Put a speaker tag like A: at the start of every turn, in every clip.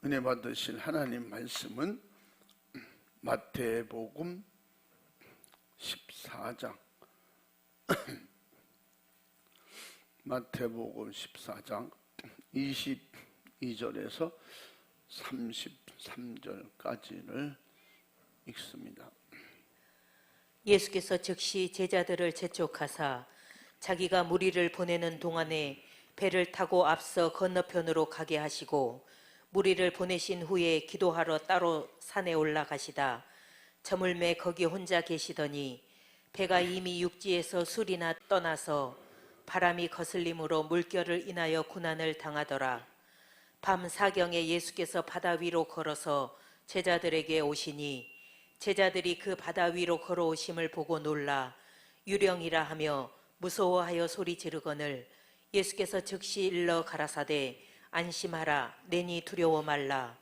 A: 은혜 받으실 하나님 말씀은 마태복음 14장 마태복음 14장 22절에서 33절까지를 읽습니다.
B: 예수께서 즉시 제자들을 재촉하사 자기가 무리를 보내는 동안에 배를 타고 앞서 건너편으로 가게 하시고 무리를 보내신 후에 기도하러 따로 산에 올라가시다 저물매 거기 혼자 계시더니 배가 이미 육지에서 술이나 떠나서 바람이 거슬림으로 물결을 인하여 고난을 당하더라. 밤 사경에 예수께서 바다 위로 걸어서 제자들에게 오시니 제자들이 그 바다 위로 걸어오심을 보고 놀라 유령이라 하며 무서워하여 소리 지르거늘 예수께서 즉시 일러 가라사대 안심하라 내니 두려워 말라.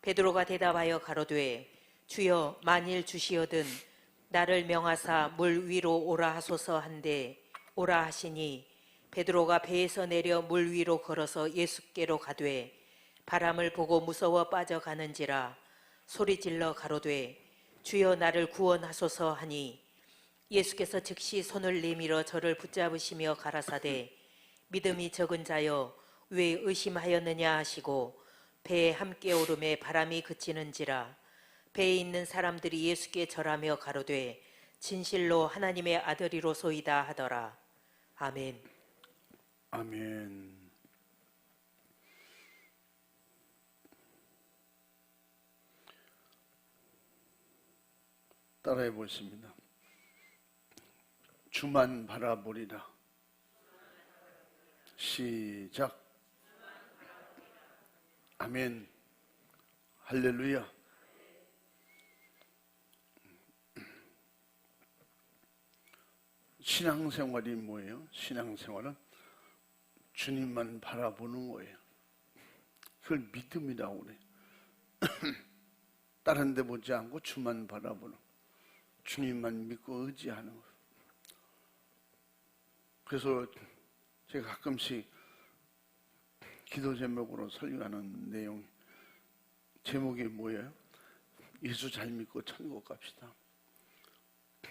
B: 베드로가 대답하여 가로되 주여 만일 주시어든 나를 명하사 물 위로 오라 하소서 한데 오라 하시니 베드로가 배에서 내려 물 위로 걸어서 예수께로 가되 바람을 보고 무서워 빠져가는지라 소리질러 가로되 주여 나를 구원하소서 하니 예수께서 즉시 손을 내밀어 저를 붙잡으시며 가라사대 믿음이 적은 자여 왜 의심하였느냐 하시고 배에 함께 오름에 바람이 그치는지라 배에 있는 사람들이 예수께 절하며 가로되 진실로 하나님의 아들이로소이다 하더라. 아멘.
A: 아멘. 따라해 보십니다. 주만 바라보리라. 시작. 아멘. 할렐루야. 신앙생활이 뭐예요? 신앙생활은 주님만 바라보는 거예요. 그걸 믿음이라고 그래요. 다른 데 보지 않고 주만 바라보는, 주님만 믿고 의지하는 거예요. 그래서 제가 가끔씩 기도 제목으로 설교하는 내용 제목이 뭐예요? 예수 잘 믿고 천국 갑시다.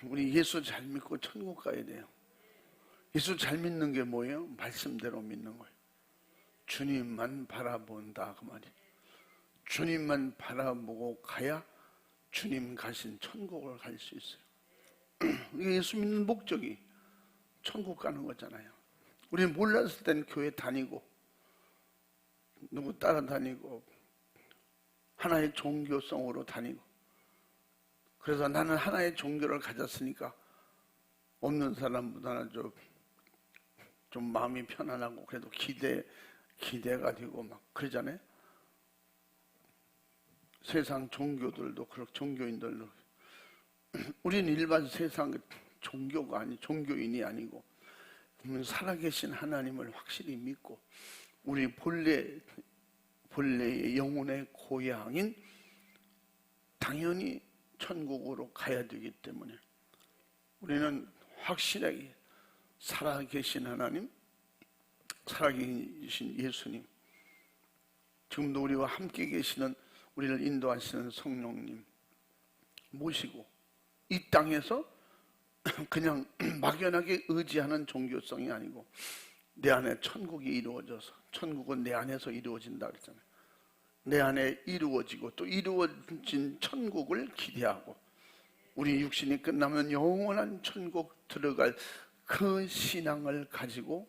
A: 우리 예수 잘 믿고 천국 가야 돼요. 예수 잘 믿는 게 뭐예요? 말씀대로 믿는 거예요. 주님만 바라본다 그 말이에요. 주님만 바라보고 가야 주님 가신 천국을 갈 수 있어요. 예수 믿는 목적이 천국 가는 거잖아요. 우리는 몰랐을 땐 교회 다니고 누구 따라다니고 하나의 종교성으로 다니고 그래서 나는 하나의 종교를 가졌으니까 없는 사람보다는 좀 마음이 편안하고 그래도 기대가 되고 막 그러잖아요. 세상 종교들도 그렇고 종교인들도 우리는 일반 세상 종교인이 아니고 살아계신 하나님을 확실히 믿고 우리 본래의 영혼의 고향인 당연히 천국으로 가야 되기 때문에 우리는 확실하게 살아계신 하나님, 살아계신 예수님, 지금도 우리와 함께 계시는 우리를 인도하시는 성령님 모시고 이 땅에서 그냥 막연하게 의지하는 종교성이 아니고 내 안에 천국이 이루어져서 천국은 내 안에서 이루어진다 그랬잖아요. 내 안에 이루어지고 또 이루어진 천국을 기대하고 우리 육신이 끝나면 영원한 천국 들어갈 그 신앙을 가지고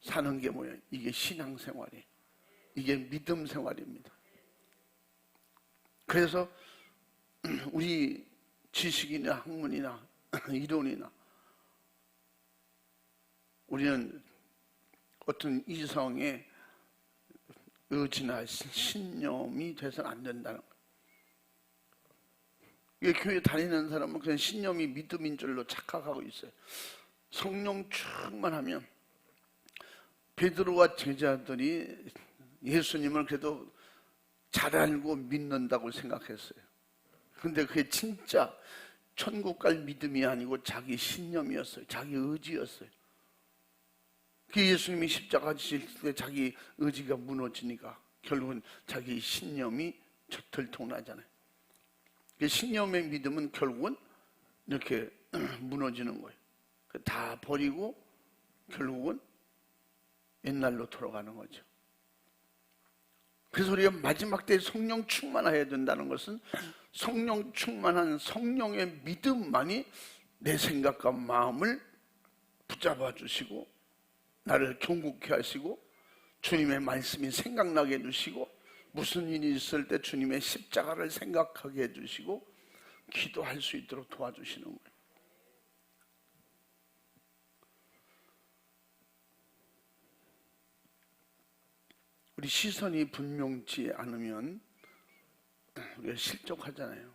A: 사는 게 뭐예요? 이게 신앙생활이에요. 이게 믿음 생활입니다. 그래서 우리 지식이나 학문이나 이론이나 우리는 어떤 이성의 의지나 신념이 돼서는 안 된다는 거예요. 이게 교회 다니는 사람은 그냥 신념이 믿음인 줄로 착각하고 있어요. 성령 충만하면 베드로와 제자들이 예수님을 그래도 잘 알고 믿는다고 생각했어요. 근데 그게 진짜 천국 갈 믿음이 아니고 자기 신념이었어요. 자기 의지였어요. 그 예수님이 십자가 지실 때 자기 의지가 무너지니까 결국은 자기 신념이 들통나잖아요. 신념의 믿음은 결국은 이렇게 무너지는 거예요. 다 버리고 결국은 옛날로 돌아가는 거죠. 그래서 우리가 마지막 때에 성령 충만해야 된다는 것은 성령 충만한 성령의 믿음만이 내 생각과 마음을 붙잡아 주시고 나를 경고케 하시고 주님의 말씀이 생각나게 해주시고 무슨 일이 있을 때 주님의 십자가를 생각하게 해주시고 기도할 수 있도록 도와주시는 거예요. 우리 시선이 분명치 않으면 우리가 실족하잖아요.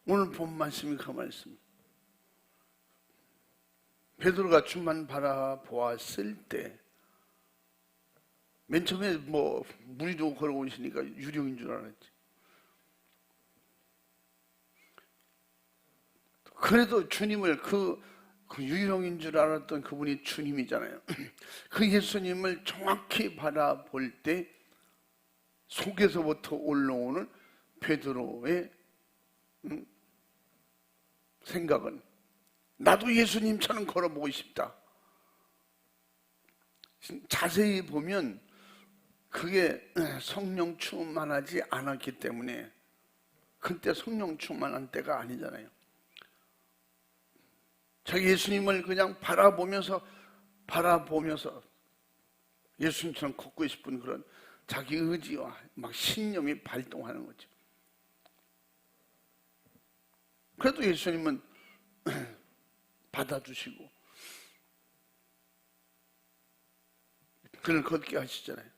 A: 오늘 본 말씀이 그 말씀입니다. 베드로가 주만 바라보았을 때 맨 처음에 무리로 걸어오시니까 유령인 줄 알았지. 그래도 주님을 그 유령인 줄 알았던 그분이 주님이잖아요. 그 예수님을 정확히 바라볼 때 속에서부터 올라오는 베드로의 생각은 나도 예수님처럼 걸어보고 싶다. 자세히 보면 그게 성령 충만하지 않았기 때문에 그때 성령 충만한 때가 아니잖아요. 자기 예수님을 그냥 바라보면서 예수님처럼 걷고 싶은 그런 자기 의지와 막 신념이 발동하는 거죠. 그래도 예수님은 받아주시고 그를 걷게 하시잖아요.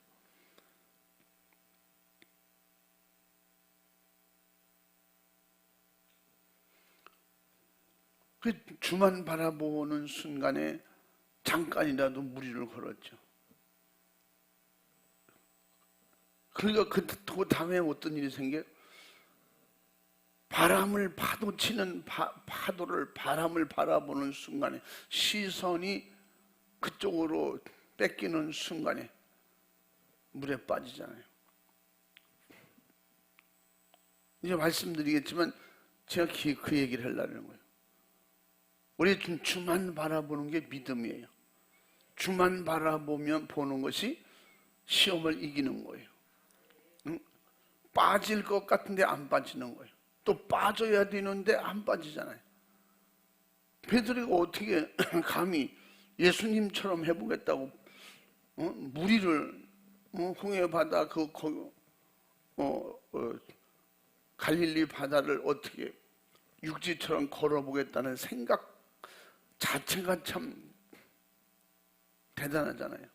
A: 그 주만 바라보는 순간에 잠깐이라도 무리를 걸었죠. 그러니까 그 다음에 어떤 일이 생겨요? 바람을 파도치는 바람을 바라보는 순간에 시선이 그쪽으로 뺏기는 순간에 물에 빠지잖아요. 이제 말씀드리겠지만 제가 그 얘기를 하려는 거예요. 우리 주만 바라보는 게 믿음이에요. 주만 바라보면 보는 것이 시험을 이기는 거예요. 빠질 것 같은데 안 빠지는 거예요. 또 빠져야 되는데 안 빠지잖아요. 베드로가 어떻게 감히 예수님처럼 해보겠다고 무리를 홍해 바다 갈릴리 바다를 어떻게 육지처럼 걸어보겠다는 생각 자체가 참 대단하잖아요.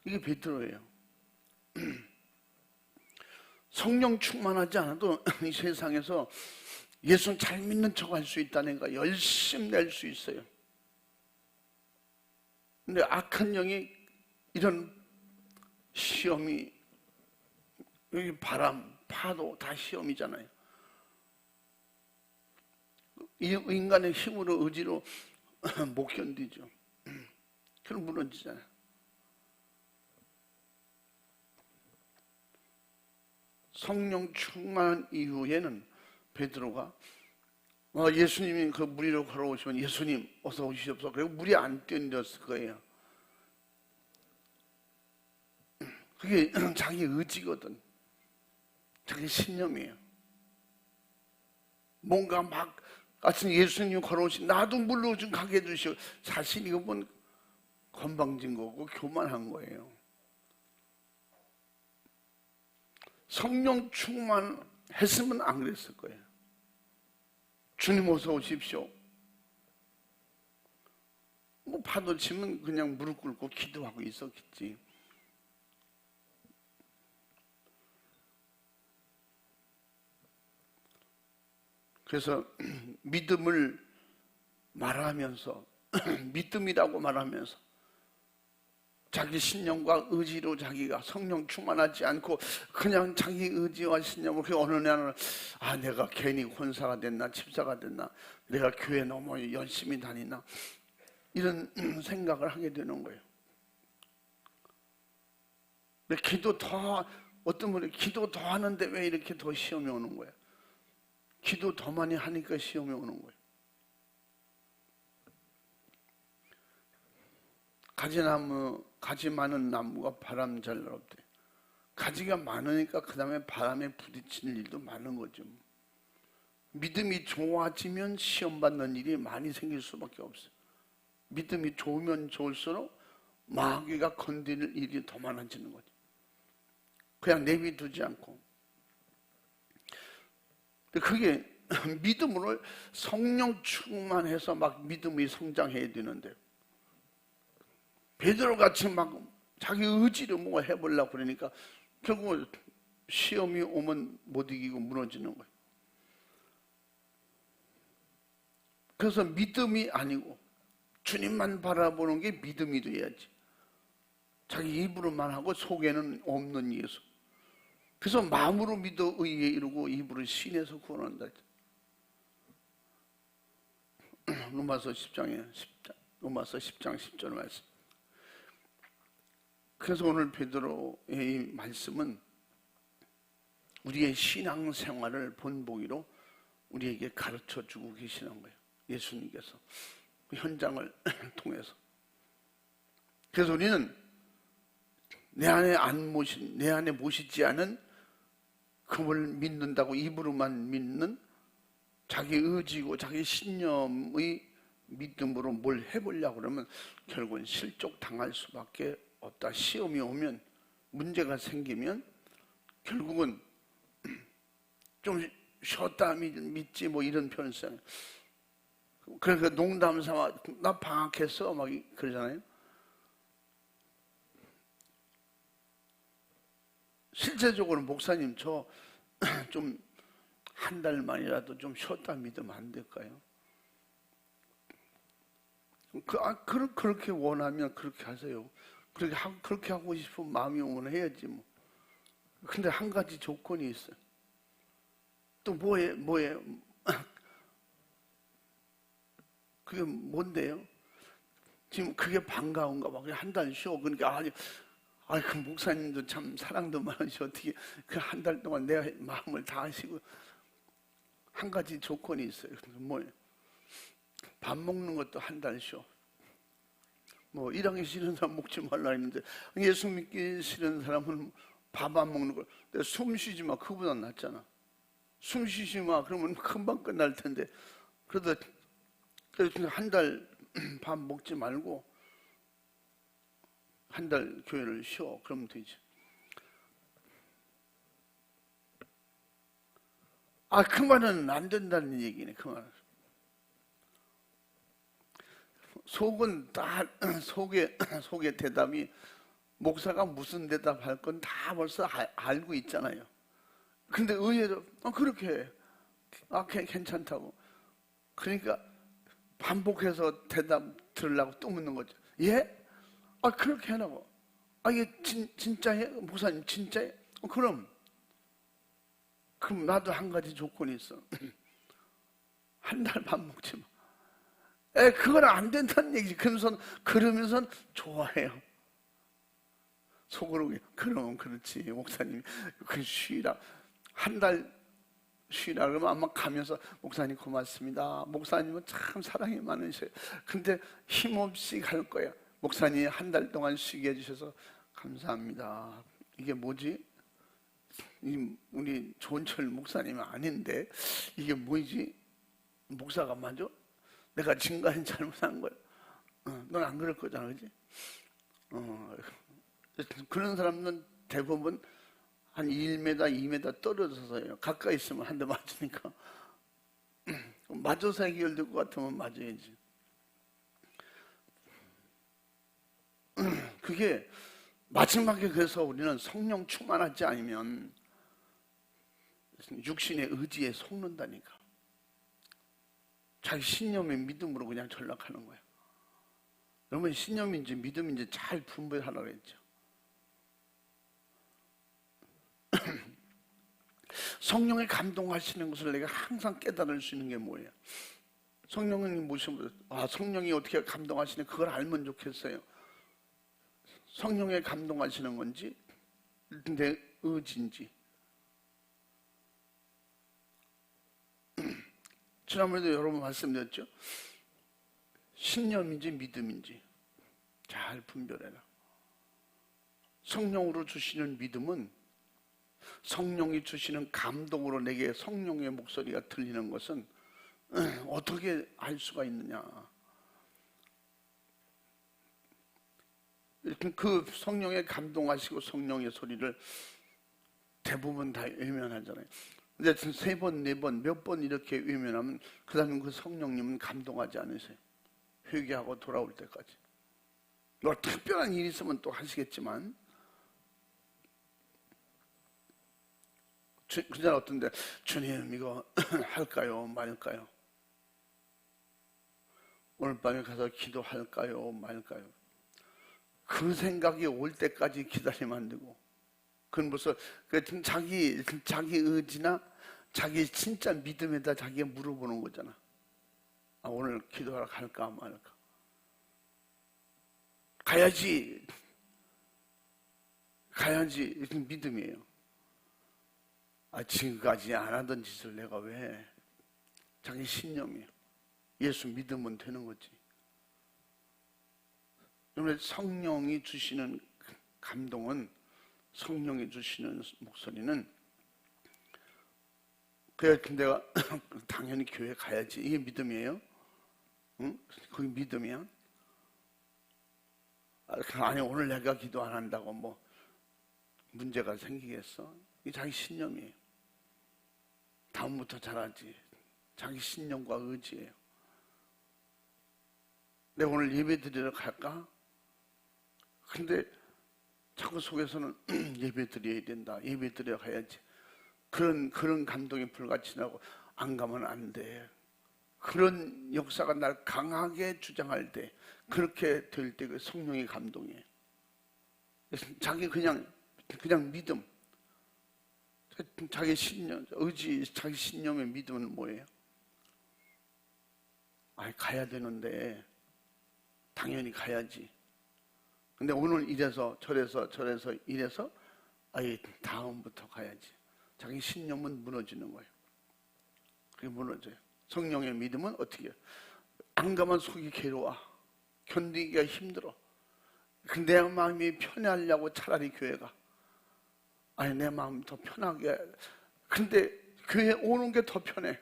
A: 이게 베드로예요. 성령 충만하지 않아도 이 세상에서 예수 잘 믿는 척 할 수 있다니까 열심히 낼 수 있어요. 근데 악한 영이 이런 시험이 여기 바람, 파도 다 시험이잖아요. 이 인간의 힘으로 의지로 못 견디죠. 그럼 무너지잖아요. 성령 충만 이후에는 베드로가 예수님이 그 무리로 걸어오시면 예수님 어서 오시옵소서. 그리고 물이 안 뛰어들었을 거예요. 그게 자기 의지거든. 자기 신념이에요. 뭔가 막 같은 예수님 걸어오신 나도 물로 좀 가게 해주시오. 사실 이건 건방진 거고 교만한 거예요. 성령 충만했으면 안 그랬을 거예요. 주님 어서 오십시오. 파도 치면 그냥 무릎 꿇고 기도하고 있었겠지. 그래서 믿음을 말하면서 믿음이라고 말하면서 자기 신념과 의지로 자기가 성령 충만하지 않고 그냥 자기 의지와 신념을 그 어느 날은 내가 괜히 권사가 됐나 집사가 됐나 내가 교회 너무 열심히 다니나 이런 생각을 하게 되는 거예요. 기도 더, 어떤 분이 기도 더 하는데 왜 이렇게 더 시험이 오는 거야? 기도 더 많이 하니까 시험이 오는 거예요. 가지 많은 나무가 바람 잘 날없대. 가지가 많으니까 그 다음에 바람에 부딪히는 일도 많은 거죠. 믿음이 좋아지면 시험 받는 일이 많이 생길 수밖에 없어요. 믿음이 좋으면 좋을수록 마귀가 건드릴 일이 더 많아지는 거죠. 그냥 내비두지 않고. 그게 믿음으로 성령 충만해서 막 믿음이 성장해야 되는데, 베드로같이 막 자기 의지로 뭐 해보려고 그러니까 결국 시험이 오면 못 이기고 무너지는 거예요. 그래서 믿음이 아니고 주님만 바라보는 게 믿음이 돼야지. 자기 입으로만 하고 속에는 없는 예수. 그래서 마음으로 믿어 의에 이루고 입으로 신에서 구원한다. 로마서 10장 10절 말씀. 그래서 오늘 베드로의 말씀은 우리의 신앙생활을 본보기로 우리에게 가르쳐주고 계시는 거예요. 예수님께서 그 현장을 통해서. 그래서 우리는 내 안에 모시지 않은 그걸 믿는다고 입으로만 믿는 자기 의지고 자기 신념의 믿음으로 뭘 해보려고 그러면 결국은 실족 당할 수밖에 없다. 시험이 오면, 문제가 생기면 결국은 좀 쉬었다 믿지 뭐 이런 표현을 써요. 그러니까 농담 삼아 나 방학했어 막 그러잖아요. 실제적으로 목사님 저 좀 한 달만이라도 좀 쉬었다 믿으면 안 될까요? 그렇게 원하면 그렇게 하세요. 그렇게 하고 싶은 마음이 오면 해야지 뭐. 근데 한 가지 조건이 있어요. 또 뭐예요? 그게 뭔데요? 지금 그게 반가운가 봐. 그냥 한 달 쉬어. 그러니까 그 목사님도 참 사랑도 많으시 어떻게 그 한 달 동안 내 마음을 다 하시고. 한 가지 조건이 있어요. 뭐예요? 밥 먹는 것도 한 달 쉬어. 뭐 일하기 싫은 사람 먹지 말라 했는데 예수 믿기 싫은 사람은 밥 안 먹는 걸 숨 쉬지 마. 그보다 낫잖아. 숨 쉬지 마. 그러면 금방 끝날 텐데. 그래서 한 달 밥 먹지 말고 한 달 교회를 쉬어. 그러면 되지. 그 말은 안 된다는 얘기네. 그 말은. 속은 다 속의 대답이 목사가 무슨 대답할 건 다 벌써 알고 있잖아요. 근데 의외로 그렇게 해. 괜찮다고. 그러니까 반복해서 대답 들으려고 또 묻는 거죠. 예? 그렇게 해라고. 이게 진짜해? 목사님 진짜해? 그럼 나도 한 가지 조건이 있어. 한 달 밥 먹지 마. 그건 안 된다는 얘기지. 그러면서 좋아해요. 속으로 그럼 그렇지 목사님 그 쉬라. 한 달 쉬라 그러면 아마 가면서 목사님 고맙습니다. 목사님은 참 사랑이 많으셔요. 근데 힘없이 갈 거야. 목사님 한 달 동안 쉬게 해주셔서 감사합니다. 이게 뭐지? 우리 조은철 목사님은 아닌데 이게 뭐지? 목사가 맞아? 내가 지금까지 잘못한 거야. 넌 안 그럴 거잖아, 그지? 그런 사람은 대부분 한 1m, 2m 떨어져서 해요. 가까이 있으면 한 대 맞으니까. 맞아서 해결될 것 같으면 맞아야지. 그게 마지막에 그래서 우리는 성령 충만하지 않으면 육신의 의지에 속는다니까. 자기 신념의 믿음으로 그냥 전락하는 거야. 여러분 신념인지 믿음인지 잘 분별하라고 했죠. 성령의 감동하시는 것을 내가 항상 깨달을 수 있는 게 뭐예요? 성령님 모시면 성령이 어떻게 감동하시는 그걸 알면 좋겠어요. 성령에 감동하시는 건지 내 의지인지. 지난번에도 여러 번 말씀드렸죠. 신념인지 믿음인지 잘 분별해라. 성령으로 주시는 믿음은 성령이 주시는 감동으로 내게 성령의 목소리가 들리는 것은 어떻게 알 수가 있느냐. 그 성령에 감동하시고 성령의 소리를 대부분 다 외면하잖아요. 근데 3번, 4번, 몇 번 이렇게 외면하면 그 다음에 그 성령님은 감동하지 않으세요. 회개하고 돌아올 때까지. 뭐 특별한 일이 있으면 또 하시겠지만, 그냥 어떤데 주님 이거 할까요 말까요? 오늘 밤에 가서 기도할까요 말까요? 그 생각이 올 때까지 기다리면 안 되고, 그건 벌써 자기 의지나 자기 진짜 믿음에다 자기가 물어보는 거잖아. 오늘 기도하러 갈까 말까? 가야지 믿음이에요. 지금까지 안 하던 짓을 내가 왜? 자기 신념이에요. 예수 믿으면 되는 거지. 그런데 성령이 주시는 감동은, 성령이 주시는 목소리는, 그래 내가 당연히 교회 가야지. 이게 믿음이에요? 응? 그게 믿음이야? 아니 오늘 내가 기도 안 한다고 뭐 문제가 생기겠어? 이게 자기 신념이에요. 다음부터 잘하지. 자기 신념과 의지예요. 내가 오늘 예배 드리러 갈까? 근데 자꾸 속에서는 예배 드려야 된다. 예배 드려 가야지. 그런 감동이 불같이 나고 안 가면 안 돼. 그런 역사가 날 강하게 주장할 때, 그렇게 될 때 그 성령의 감동이에요. 자기 그냥 믿음, 자기 신념, 의지, 자기 신념의 믿음은 뭐예요? 가야 되는데 당연히 가야지. 근데 오늘 이래서 저래서 이래서 다음부터 가야지. 자기 신념은 무너지는 거예요. 그게 무너져요. 성령의 믿음은 어떻게 해요? 안 가면 속이 괴로워. 견디기가 힘들어. 내 마음이 편하려고 차라리 교회 가. 내 마음 더 편하게. 근데 교회 오는 게 더 편해.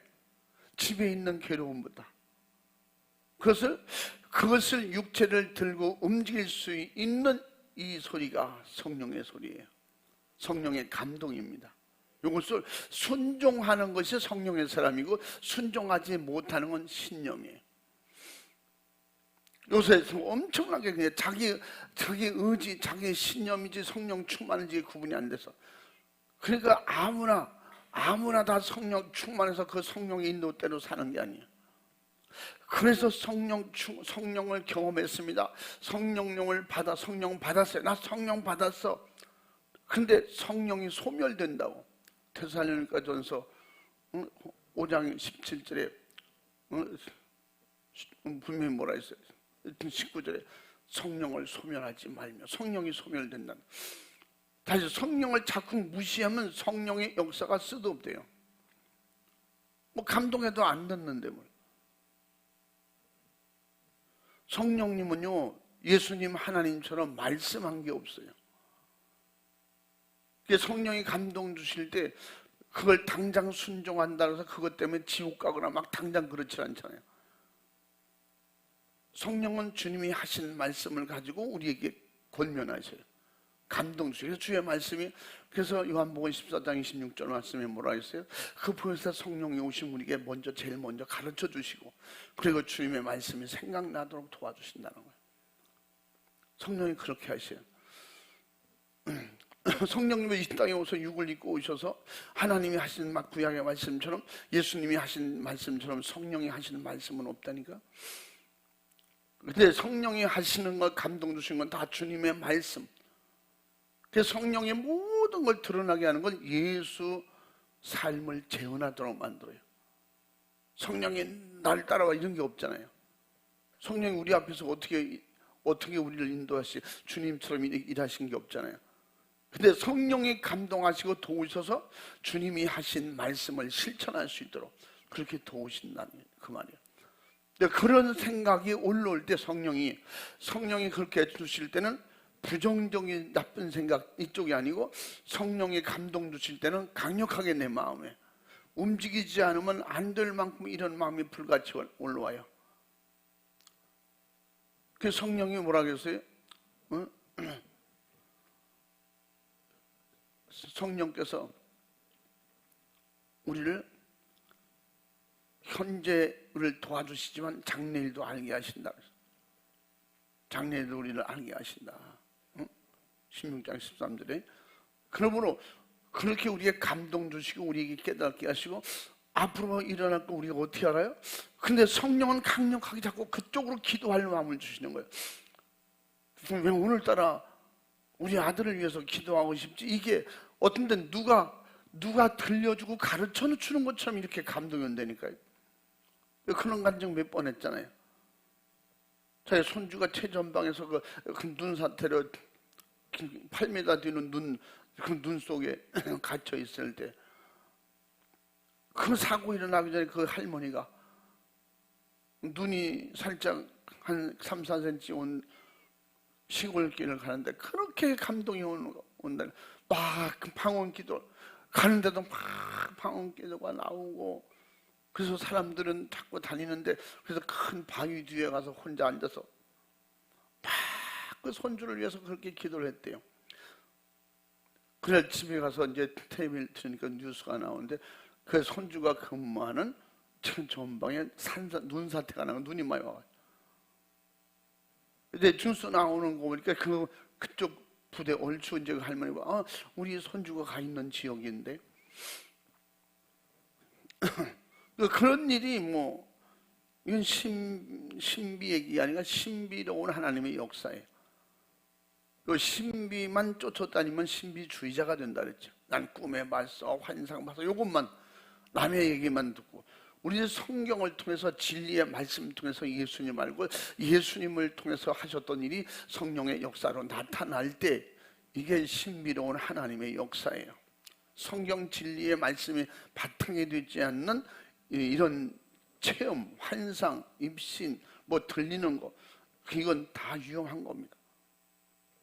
A: 집에 있는 괴로움보다. 그것을 육체를 들고 움직일 수 있는 이 소리가 성령의 소리예요. 성령의 감동입니다. 이것을 순종하는 것이 성령의 사람이고, 순종하지 못하는 건 신념이에요. 요새 엄청나게 그냥 자기 의지, 자기 신념이지 성령 충만인지 구분이 안 돼서, 그러니까 아무나 다 성령 충만해서 그 성령의 인도대로 사는 게 아니에요. 그래서 성령을 경험했습니다. 성령 받았어요. 나 성령 받았어. 근데 성령이 소멸된다고. 데살로니가전서 5장 17절에 분명히 뭐라 했어요? 19절에 성령을 소멸하지 말며. 성령이 소멸된다. 다시 성령을 자꾸 무시하면 성령의 역사가 쓰도없대요. 뭐 감동해도 안 듣는데 뭘. 성령님은요, 예수님 하나님처럼 말씀한 게 없어요. 성령이 감동 주실 때 그걸 당장 순종한다고 해서 그것 때문에 지옥 가거나 막 당장 그렇지 않잖아요. 성령은 주님이 하신 말씀을 가지고 우리에게 권면하셔요. 감동 주셔요. 주의 말씀이, 그래서 요한복음 14장 26절 말씀에 뭐라 했어요? 그 보혜사 성령이 오신 우리에게 제일 먼저 가르쳐 주시고, 그리고 주님의 말씀이 생각나도록 도와주신다는 거예요. 성령이 그렇게 하셔요. 성령님이 이 땅에 오셔서 육을 입고 오셔서 하나님이 하신 구약의 말씀처럼, 예수님이 하신 말씀처럼 성령이 하시는 말씀은 없다니까. 근데 성령이 하시는 것, 감동 주신 건 다 주님의 말씀. 그래서 성령의 모든 걸 드러나게 하는 건 예수 삶을 재현하도록 만들어요. 성령이 날 따라와 이런 게 없잖아요. 성령이 우리 앞에서 어떻게 우리를 인도하시 주님처럼 일하신 게 없잖아요. 근데 성령이 감동하시고 도우셔서 주님이 하신 말씀을 실천할 수 있도록 그렇게 도우신다는 그 말이에요. 근데 그런 생각이 올라올 때 성령이 그렇게 해주실 때는 부정적인 나쁜 생각 이쪽이 아니고 성령이 감동 주실 때는 강력하게 내 마음에 움직이지 않으면 안 될 만큼 이런 마음이 불같이 올라와요. 그 성령이 뭐라 그랬어요? 성령께서 우리를 현재를 도와주시지만 장래일도 알게 하신다. 장래일도 우리를 알게 하신다. 16장 13절에 그러므로 그렇게 우리에게 감동 주시고 우리에게 깨닫게 하시고 앞으로 일어날 거 우리가 어떻게 알아요? 근데 성령은 강력하게 자꾸 그쪽으로 기도할 마음을 주시는 거예요. 왜 오늘따라 우리 아들을 위해서 기도하고 싶지? 이게 어떤 땐 누가 들려주고 가르쳐 주는 것처럼 이렇게 감동이 온다니까요. 그런 감정 몇 번 했잖아요. 저희 손주가 최전방에서 그 눈 사태로 8m 뒤는 그 눈 속에 갇혀 있을 때 그 사고 일어나기 전에 그 할머니가 눈이 살짝 한 3, 4cm 온 시골길을 가는데 그렇게 감동이 온다. 막 방언 기도 가는데도 막 방언 기도가 나오고 그래서 사람들은 자꾸 다니는데 그래서 큰 바위 뒤에 가서 혼자 앉아서 막 그 손주를 위해서 그렇게 기도를 했대요. 그날 집에 가서 이제 텔레비를 틀으니까 뉴스가 나오는데 그 손주가 근무하는 전방에 눈 사태가 나고 눈이 많이 와요. 근데 뉴스 나오는 거 보니까 그쪽 부대 얼추 이제 그 할머니가 우리 손주가 가 있는 지역인데 그런 일이 뭐 이건 신비 얘기 아니라 신비로운 하나님의 역사예요. 그 신비만 쫓아다니면 신비주의자가 된다 그랬죠. 난 꿈에 봤어, 환상 봤어, 요것만 남의 얘기만 듣고 우리 성경을 통해서 진리의 말씀을 통해서 예수님 알고 예수님을 통해서 하셨던 일이 성령의 역사로 나타날 때 이게 신비로운 하나님의 역사예요. 성경 진리의 말씀이 바탕이 되지 않는 이런 체험, 환상, 입신, 뭐 들리는 거 이건 다 위험한 겁니다.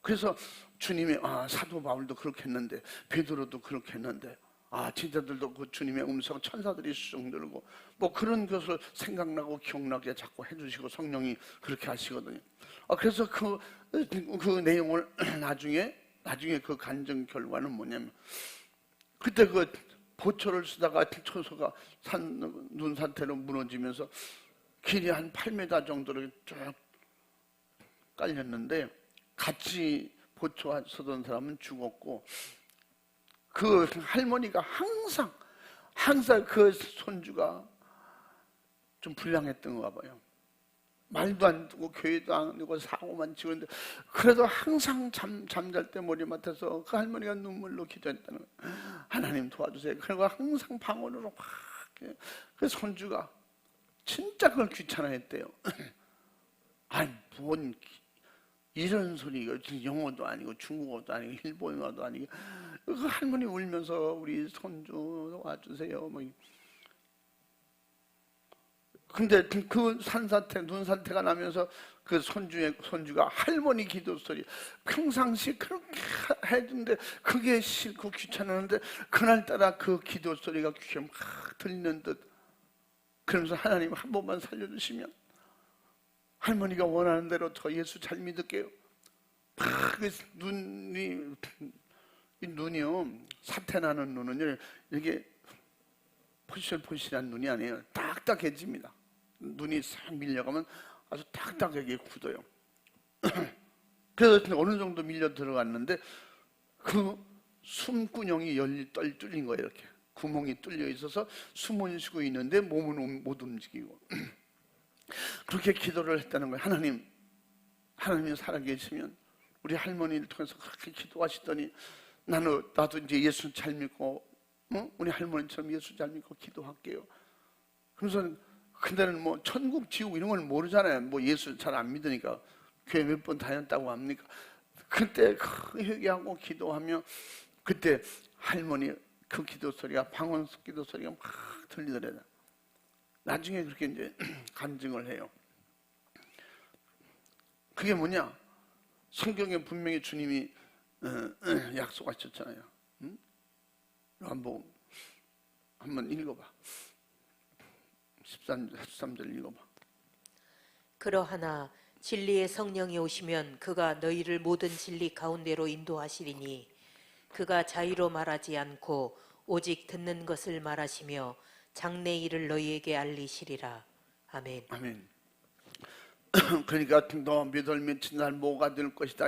A: 그래서 주님이 사도 바울도 그렇게 했는데 베드로도 그렇게 했는데 진짜들도 그 주님의 음성 천사들이 쑥 들고 뭐 그런 것을 생각나고 기억나게 자꾸 해주시고 성령이 그렇게 하시거든요. 그래서 그 내용을 나중에 그 간증 결과는 뭐냐면 그때 그 보초를 쓰다가 초소가 눈 상태로 무너지면서 길이 한 8m 정도로 쭉 깔렸는데 같이 보초 쓰던 사람은 죽었고 그 할머니가 항상 그 손주가 좀 불량했던가 봐요. 말도 안 듣고 교회도 안 되고 사고만 치는데 그래도 항상 잠잘 때 머리맡에서 그 할머니가 눈물로 기도했다는 거예요. 하나님 도와주세요. 그리고 항상 방언으로 막 그 손주가 진짜 그걸 귀찮아했대요. 뭔 이런 소리가 영어도 아니고 중국어도 아니고 일본어도 아니고 그 할머니 울면서 우리 손주 도와주세요. 뭐. 근데 그 눈 사태가 나면서 그 손주가 할머니 기도 소리 평상시 그렇게 해준데 그게 싫고 귀찮았는데 그날따라 그 기도 소리가 귀에 막 들리는 듯 그러면서 하나님 한 번만 살려주시면 할머니가 원하는 대로 저 예수 잘 믿을게요. 눈이요 사태 나는 눈은요 이렇게 포실포실한 눈이 아니에요. 딱딱해집니다. 눈이 싹 밀려가면 아주 딱딱하게 굳어요. 그래서 어느 정도 밀려 들어갔는데 그 숨구멍이 뚫린 거예요. 이렇게 구멍이 뚫려 있어서 숨을 쉬고 있는데 몸은 못 움직이고 그렇게 기도를 했다는 거예요. 하나님이 살아계시면 우리 할머니를 통해서 그렇게 기도하시더니 나도 이제 예수 잘 믿고 우리 할머니처럼 예수 잘 믿고 기도할게요. 그래서 근데는 뭐 천국 지옥 이런 걸 모르잖아요. 뭐 예수 잘 안 믿으니까. 교회 몇 번 다녔다고 합니까? 그때 회개하고 기도하며 그때 할머니 그 기도 소리가 방언 기도 소리가 막 들리더래요. 나중에 그렇게 이제 간증을 해요. 그게 뭐냐? 성경에 분명히 주님이 약속하셨잖아요. 응? 한번 읽어봐. 13절 읽어봐.
B: 그러하나 진리의 성령이 오시면 그가 너희를 모든 진리 가운데로 인도하시리니 그가 자의로 말하지 않고 오직 듣는 것을 말하시며 장래 일을 너희에게 알리시리라. 아멘.
A: 아멘. 그러니까 너 몇 월 며칠 날 뭐가 될 것이다.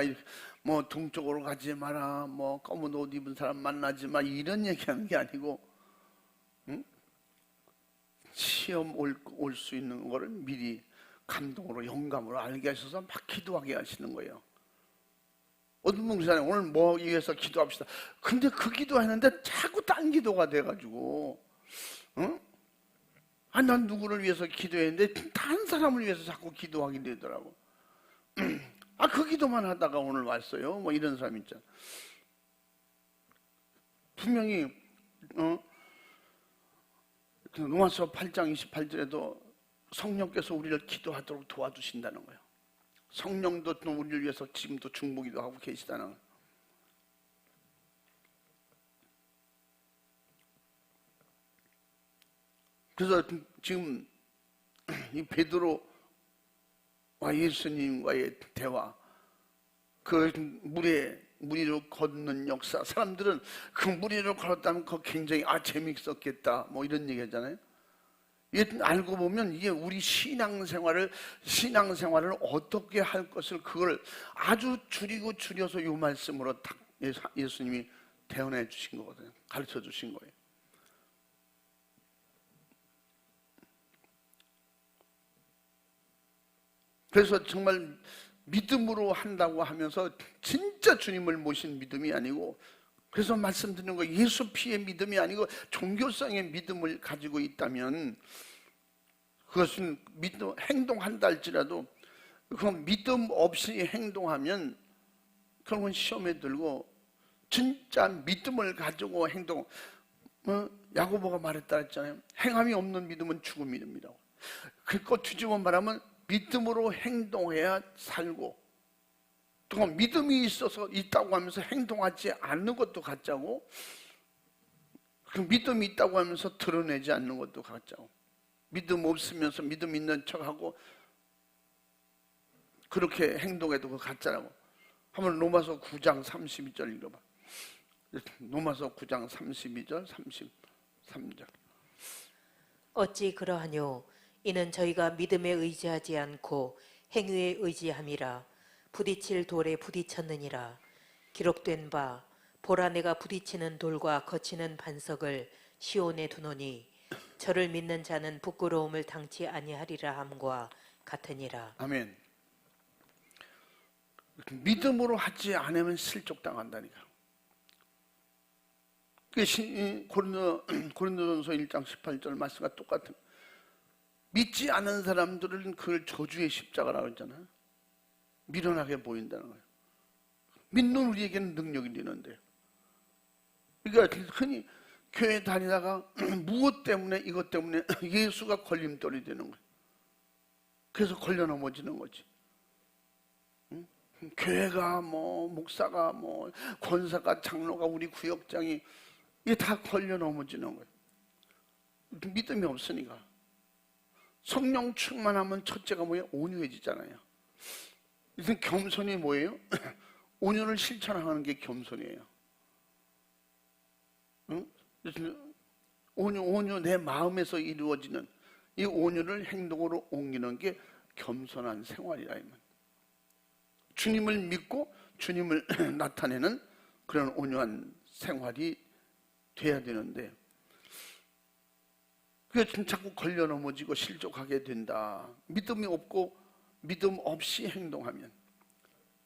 A: 뭐 동쪽으로 가지 마라. 뭐 검은 옷 입은 사람 만나지 마. 이런 얘기하는 게 아니고, 응? 시험 올 수 있는 거를 미리 감동으로 영감으로 알게 하셔서 막 기도하게 하시는 거예요. 어떤 분이 그러잖아요. 오늘 뭐 위해서 기도합시다. 근데 그 기도했는데 자꾸 딴 기도가 돼가지고, 응? 아, 난 누구를 위해서 기도했는데 다른 사람을 위해서 자꾸 기도하게 되더라고. 아, 그 기도만 하다가 오늘 왔어요. 뭐 이런 사람 있잖아. 분명히 로마서 8장 28절에도 성령께서 우리를 기도하도록 도와주신다는 거예요. 성령도 또 우리를 위해서 지금도 중보기도 하고 계시다는 거예요. 그래서 지금 이 베드로와 예수님과의 대화, 그 무리로 걷는 역사, 사람들은 그 무리로 걸었다면 그거 굉장히 재밌었겠다 뭐 이런 얘기 하잖아요. 알고 보면 이게 우리 신앙생활을 어떻게 할 것을 그걸 아주 줄여서 이 말씀으로 딱 예수님이 대언해 주신 거거든요. 가르쳐 주신 거예요. 그래서 정말 믿음으로 한다고 하면서 진짜 주님을 모신 믿음이 아니고, 그래서 말씀드리는 거, 예수 피의 믿음이 아니고 종교성의 믿음을 가지고 있다면 그것은 행동한다 할지라도 그 믿음 없이 행동하면 그런 시험에 들고, 진짜 믿음을 가지고 야고보가 말했다 했잖아요. 행함이 없는 믿음은 죽은 믿음이라고. 그거 뒤집어 말하면 믿음으로 행동해야 살고, 또 믿음이 있다고 하면서 행동하지 않는 것도 가짜고, 그 믿음이 있다고 하면서 드러내지 않는 것도 가짜고, 믿음 없으면서 믿음 있는 척하고 그렇게 행동해도 그 가짜라고. 한번 로마서 9장 32절 읽어봐. 로마서 9장 32절 33절.
B: 어찌 그러하뇨? 이는 저희가 믿음에 의지하지 않고 행위에 의지함이라. 부딪힐 돌에 부딪혔느니라. 기록된 바 보라 내가 부딪히는 돌과 거치는 반석을 시온에 두노니 저를 믿는 자는 부끄러움을 당치 아니하리라 함과 같으니라. 아멘.
A: 믿음으로 하지 않으면 실족당한다니까. 고린도전서 1장 18절 말씀과 똑같은, 믿지 않은 사람들은 그걸 저주의 십자가라고 했잖아요. 미련하게 보인다는 거예요. 믿는 우리에게는 능력이 되는데, 그러니까 흔히 교회 다니다가 무엇 때문에, 이것 때문에 예수가 걸림돌이 되는 거예요. 그래서 걸려 넘어지는 거지. 응? 교회가 목사가 권사가 장로가 우리 구역장이 이게 다 걸려 넘어지는 거예요. 믿음이 없으니까. 성령 충만하면 첫째가 뭐예요? 온유해지잖아요. 그래서 겸손이 뭐예요? 온유를 실천하는 게 겸손이에요. 응? 온유 내 마음에서 이루어지는 이 온유를 행동으로 옮기는 게 겸손한 생활이라. 주님을 믿고 주님을 나타내는 그런 온유한 생활이 돼야 되는데, 그게 자꾸 걸려 넘어지고 실족하게 된다. 믿음이 없고 믿음 없이 행동하면,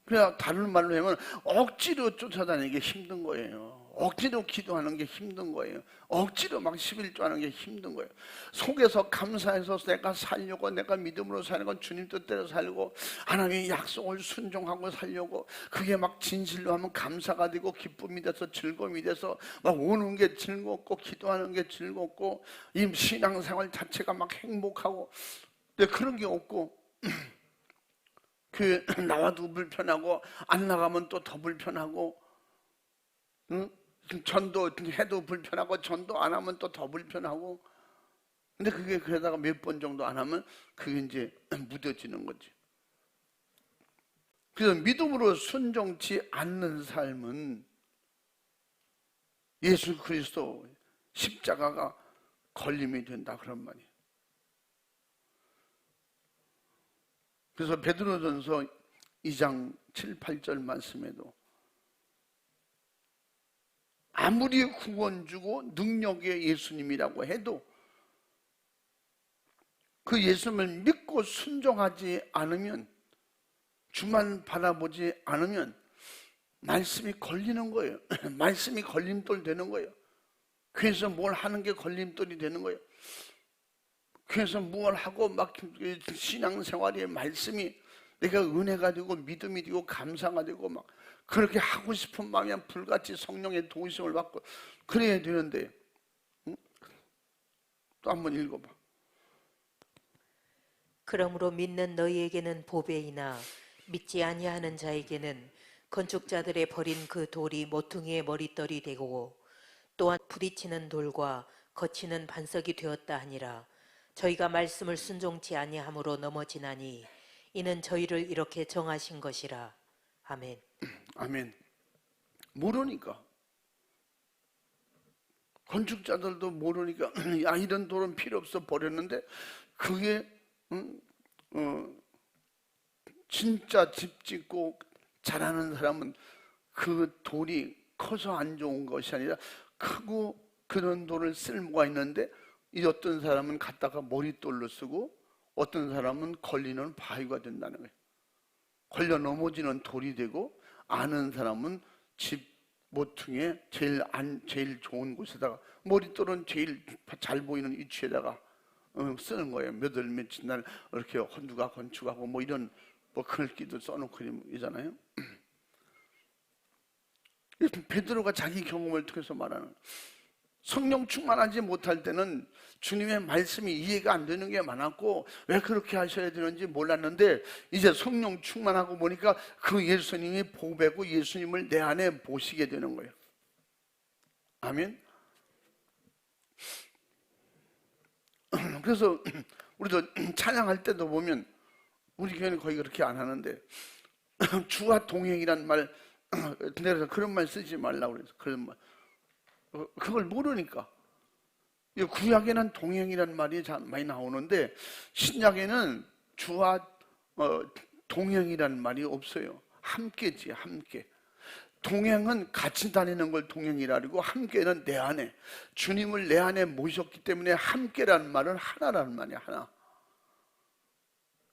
A: 그냥 다른 말로 하면 억지로 쫓아다니기 힘든 거예요. 억지로 기도하는 게 힘든 거예요. 억지로 막 11조 하는 게 힘든 거예요. 속에서 감사해서 내가 살려고, 내가 믿음으로 사는 건 주님 뜻대로 살고 하나님의 약속을 순종하고 살려고, 그게 막 진실로 하면 감사가 되고 기쁨이 돼서 즐거움이 돼서 막 오는 게 즐겁고 기도하는 게 즐겁고 이 신앙생활 자체가 막 행복하고. 근데 그런 게 없고 그 나와도 불편하고 안 나가면 또 더 불편하고, 응? 전도 해도 불편하고 전도 안 하면 또 더 불편하고. 근데 그게 그러다가 몇 번 정도 안 하면 그게 이제 무뎌지는 거지. 그래서 믿음으로 순종치 않는 삶은 예수 그리스도 십자가가 걸림이 된다, 그런 말이에요. 그래서 베드로전서 2장 7, 8절 말씀에도 아무리 구원 주고 능력의 예수님이라고 해도 그 예수님을 믿고 순종하지 않으면, 주만 바라보지 않으면 말씀이 걸리는 거예요. 말씀이 걸림돌 되는 거예요. 그래서 뭘 하는 게 걸림돌이 되는 거예요. 그래서 뭘 하고 막 신앙생활의 말씀이 내가 은혜가 되고 믿음이 되고 감사가 되고 막 그렇게 하고 싶은 마음이 불같이 성령의 도우심을 받고 그래야 되는데, 응? 또 한번 읽어봐.
B: 그러므로 믿는 너희에게는 보배이나 믿지 아니하는 자에게는 건축자들의 버린 그 돌이 모퉁이의 머릿돌이 되고 또한 부딪히는 돌과 거치는 반석이 되었다 하니라. 저희가 말씀을 순종치 아니함으로 넘어지나니 이는 저희를 이렇게 정하신 것이라. 아멘.
A: 아멘. 모르니까, 건축자들도 모르니까 야, 이런 돌은 필요 없어 버렸는데, 그게 진짜 집 짓고 잘하는 사람은 그 돌이 커서 안 좋은 것이 아니라 크고 그런 돌을 쓸모가 있는데, 이 어떤 사람은 갖다가 머릿돌로 쓰고 어떤 사람은 걸리는 바위가 된다는 거예요. 걸려 넘어지는 돌이 되고, 아는 사람은 집 모퉁이에 제일 좋은 곳에다가, 머릿돌은 제일 잘 보이는 위치에다가 쓰는 거예요. 몇 월 며칠 날 이렇게 누가 건축하고 뭐 이런 뭐 글귀도 써놓고 이러잖아요. 베드로가 자기 경험을 통해서 말하는, 성령 충만하지 못할 때는 주님의 말씀이 이해가 안 되는 게 많았고 왜 그렇게 하셔야 되는지 몰랐는데, 이제 성령 충만하고 보니까 그 예수님이 보배고 예수님을 내 안에 모시게 되는 거예요. 아멘. 그래서 우리도 찬양할 때도 보면 우리 교회는 거의 그렇게 안 하는데 주와 동행이란 말, 내가 그런 말 쓰지 말라고 그래서 그런 말, 그걸 모르니까. 구약에는 동행이란 말이 참 많이 나오는데 신약에는 주와 동행이란 말이 없어요. 함께지, 함께. 동행은 같이 다니는 걸 동행이라 그러고, 함께는 내 안에, 주님을 내 안에 모셨기 때문에 함께라는 말은 하나라는 말이야, 하나.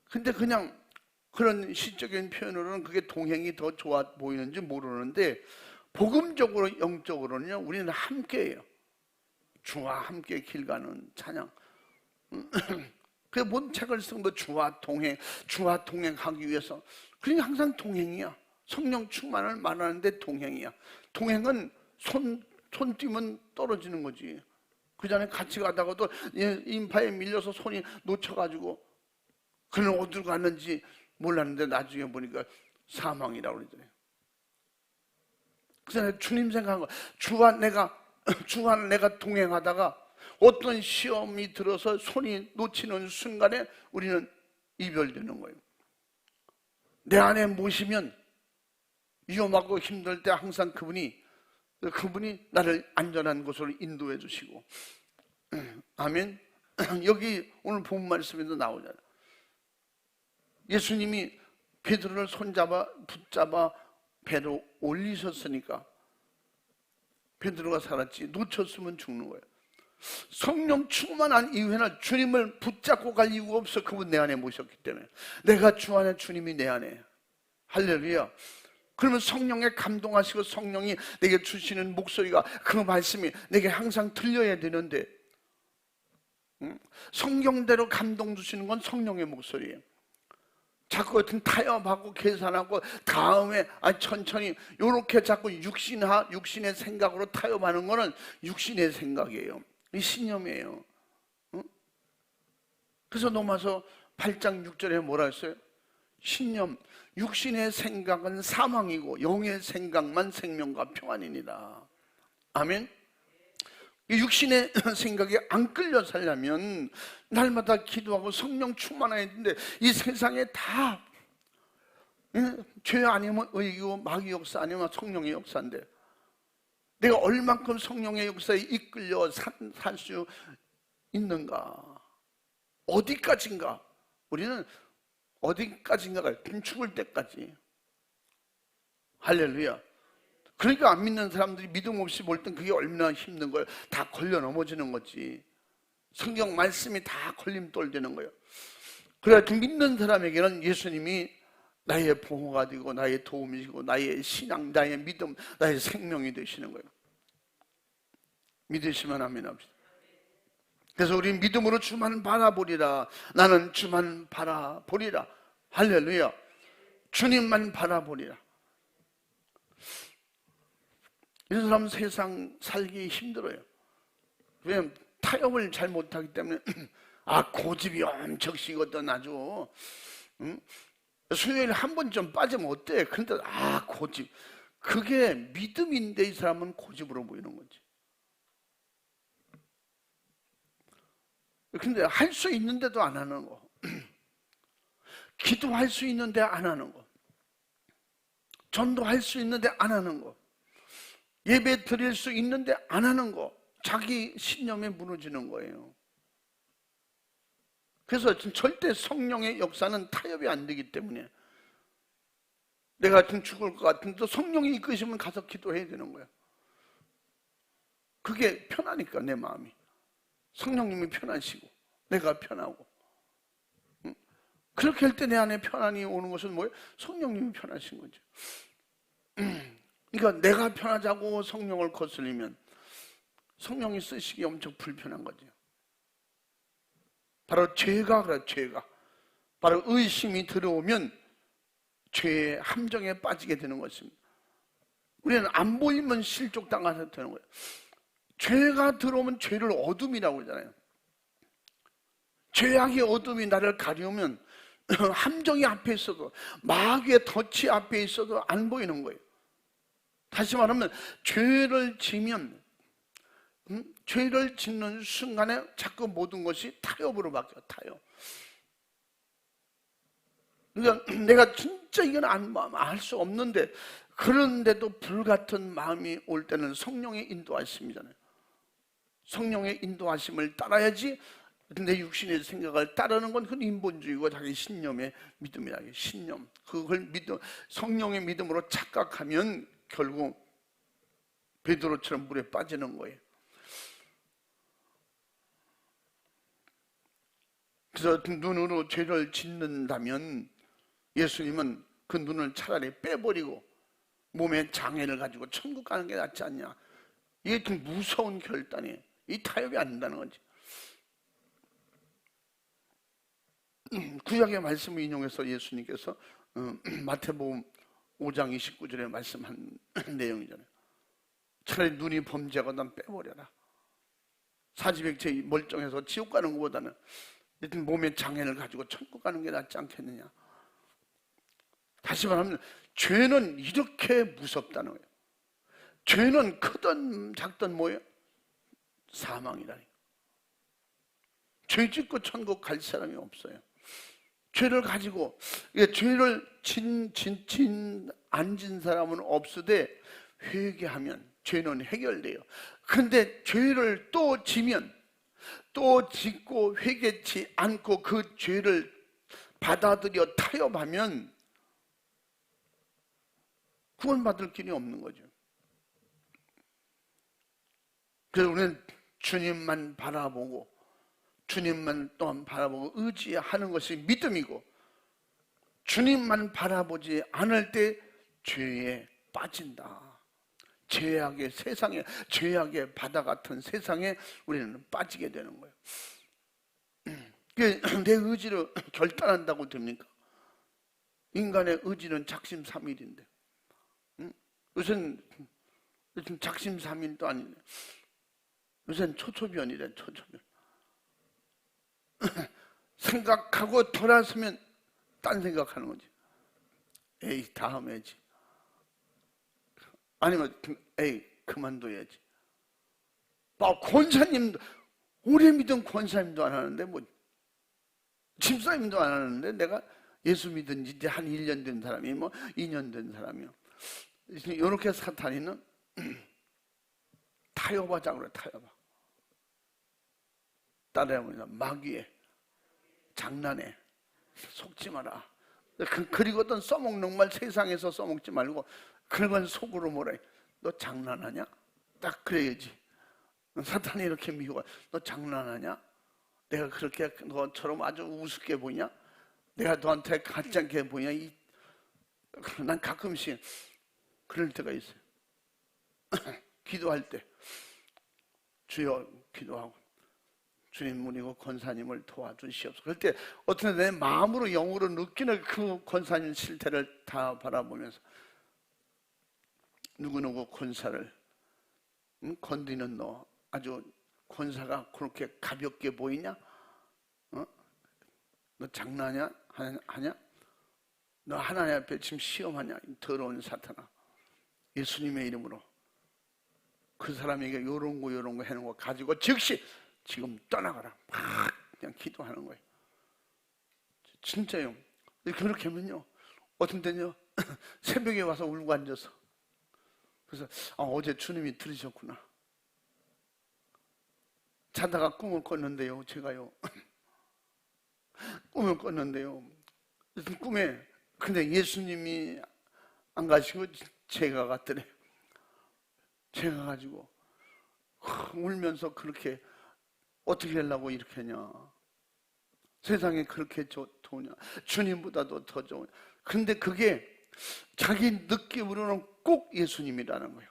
A: 근데 그냥 그런 시적인 표현으로는 그게 동행이 더 좋아 보이는지 모르는데, 복음적으로 영적으로는요, 우리는 함께예요. 주와 함께 길 가는 찬양. 그 뭔 책을 쓴 거, 주와 동행하기 위해서. 그러니까 항상 동행이야. 성령 충만을 말하는데 동행이야. 동행은 손 띄면 떨어지는 거지. 그 전에 같이 가다가도 인파에 밀려서 손이 놓쳐가지고 그는 어디로 갔는지 몰랐는데 나중에 보니까 사망이라고 그러더래요. 그래서 주님 생각한 거, 주와 내가 동행하다가 어떤 시험이 들어서 손이 놓치는 순간에 우리는 이별되는 거예요. 내 안에 모시면 위험하고 힘들 때 항상 그분이 나를 안전한 곳으로 인도해 주시고. 아멘. 여기 오늘 본 말씀에도 나오잖아요. 예수님이 베드로를 붙잡아 배로 올리셨으니까 베드로가 살았지, 놓쳤으면 죽는 거예요. 성령 충만한 이후에는 주님을 붙잡고 갈 이유가 없어. 그분 내 안에 모셨기 때문에. 내가 주 안에, 주님이 내 안에. 할렐루야. 그러면 성령에 감동하시고 성령이 내게 주시는 목소리가, 그 말씀이 내게 항상 들려야 되는데, 성경대로 감동 주시는 건 성령의 목소리예요. 자꾸 같은 타협하고 계산하고 다음에 천천히 요렇게 자꾸 육신의 생각으로 타협하는 거는 육신의 생각이에요. 이 신념이에요. 그래서 로마서 8장 6절에 뭐라 했어요? 신념, 육신의 생각은 사망이고 영의 생각만 생명과 평안이니라. 아멘. 이 육신의 생각에 안 끌려 살려면 날마다 기도하고 성령 충만해야 되는데, 이 세상에 다 죄 아니면 의이고 마귀 역사 아니면 성령의 역사인데, 내가 얼만큼 성령의 역사에 이끌려 살 수 있는가? 어디까지인가? 우리는 어디까지인가가 죽을 때까지. 할렐루야. 그러니까 안 믿는 사람들이 믿음 없이 볼 땐 그게 얼마나 힘든 거예요. 다 걸려 넘어지는 거지. 성경 말씀이 다 걸림돌 되는 거예요. 그래야 믿는 사람에게는 예수님이 나의 보호가 되고 나의 도움이시고 나의 신앙, 나의 믿음, 나의 생명이 되시는 거예요. 믿으시면 아멘 합시다. 그래서 우리 믿음으로 주만 바라보리라. 나는 주만 바라보리라. 할렐루야. 주님만 바라보리라. 이런 사람은 세상 살기 힘들어요. 왜냐하면 타협을 잘 못하기 때문에. 고집이 엄청 시거든 아주. 수요일에 한 번 좀 빠지면 어때? 근데 고집. 그게 믿음인데 이 사람은 고집으로 보이는 거지. 근데 할 수 있는데도 안 하는 거. 기도할 수 있는데 안 하는 거. 전도할 수 있는데 안 하는 거. 예배 드릴 수 있는데 안 하는 거. 자기 신념에 무너지는 거예요. 그래서 절대 성령의 역사는 타협이 안 되기 때문에, 내가 지금 죽을 것 같은데 성령이 이끄시면 가서 기도해야 되는 거야. 그게 편하니까 내 마음이. 성령님이 편하시고 내가 편하고. 그렇게 할 때 내 안에 편안이 오는 것은 뭐예요? 성령님이 편하신 거죠. 그러니까 내가 편하자고 성령을 거슬리면 성령이 쓰시기 엄청 불편한 거죠. 바로 죄가 그래, 죄가. 바로 의심이 들어오면 죄의 함정에 빠지게 되는 것입니다. 우리는 안 보이면 실족당하게 되는 거예요. 죄가 들어오면 죄를 어둠이라고 그러잖아요. 죄악의 어둠이 나를 가려면 함정이 앞에 있어도, 마귀의 덫이 앞에 있어도 안 보이는 거예요. 다시 말하면 죄를 지면, 죄를 짓는 순간에 자꾸 모든 것이 타협으로 바뀌어요. 타협. 그러니까 내가 진짜 이건 알 수 없는데, 그런데도 불같은 마음이 올 때는 성령의 인도하심이잖아요. 성령의 인도하심을 따라야지. 내 육신의 생각을 따르는 건 그건 인본주의고 자기 신념의 믿음이라. 신념. 그걸 믿음, 성령의 믿음으로 착각하면 결국 베드로처럼 물에 빠지는 거예요. 그래서 눈으로 죄를 짓는다면 예수님은 그 눈을 차라리 빼버리고 몸에 장애를 가지고 천국 가는 게 낫지 않냐. 이게 좀 무서운 결단이에요. 이 타협이 안 된다는 거지. 구약의 말씀을 인용해서 예수님께서 마태복음 5장 29절에 말씀한 내용이잖아요. 차라리 눈이 범죄하고 난 빼버려라. 사지백체 멀쩡해서 지옥 가는 것보다는 몸의 장애를 가지고 천국 가는 게 낫지 않겠느냐. 다시 말하면 죄는 이렇게 무섭다는 거예요. 죄는 크든 작든 뭐예요? 사망이라니. 죄 짓고 천국 갈 사람이 없어요. 죄를 가지고, 죄를 안 진 사람은 없으되 회개하면 죄는 해결돼요. 근데 죄를 또 지면, 또 짓고 회개치 않고 그 죄를 받아들여 타협하면 구원받을 길이 없는 거죠. 그래서 우리는 주님만 바라보고, 주님만 또한 바라보고 의지하는 것이 믿음이고, 주님만 바라보지 않을 때 죄에 빠진다. 죄악의 세상에, 죄악의 바다 같은 세상에 우리는 빠지게 되는 거예요. 내 의지로 결단한다고 됩니까? 인간의 의지는 작심삼일인데, 요새는 작심삼일도 아닌데, 요새는 초초변이래, 초초변. 생각하고 돌아서면 딴 생각하는 거지. 에이, 다음 해야지. 아니면 에이, 그만둬야지. 권사님도, 오래 믿은 권사님도 안 하는데, 뭐 집사님도 안 하는데, 내가 예수 믿은 지 이제 한 1년 된 사람이 뭐 2년 된 사람이요. 이렇게 사탄이는 타협하자고 그래. 타협하. 따라해보니까 마귀에, 장난에 속지 마라. 그리고 어떤 써먹는 말 세상에서 써먹지 말고, 그건 속으로 뭐래. 너 장난하냐? 딱 그래야지. 사탄이 이렇게 미워. 너 장난하냐? 내가 그렇게 너처럼 아주 우습게 보이냐? 내가 너한테 가짜게 보이냐? 난 가끔씩 그럴 때가 있어요. 기도할 때 주여 기도하고, 주님, 우리고 권사님을 도와주시옵소서. 그럴 때 어떤 내 마음으로 영으로 느끼는 그 권사님 실태를 다 바라보면서, 누구누구 권사를 건드리는 너, 아주 권사가 그렇게 가볍게 보이냐? 너 장난하냐? 하냐? 너 하나님 앞에 지금 시험하냐? 더러운 사탄아, 예수님의 이름으로 그 사람에게 요런 거 해놓은 거 가지고 즉시 지금 떠나가라. 막 그냥 기도하는 거예요. 진짜요. 그렇게 하면요, 어떤 때는요 새벽에 와서 울고 앉아서, 그래서 어제 주님이 들으셨구나. 자다가 꿈을 꿨는데요, 제가요 꿈을 꿨는데요, 꿈에 근데 예수님이 안 가시고 제가 갔더래. 제가 가지고 울면서 그렇게 어떻게 하려고 이렇게 하냐, 세상에 그렇게 좋으냐, 주님보다도 더 좋으냐. 근데 그게 자기 느낌으로는 꼭 예수님이라는 거예요.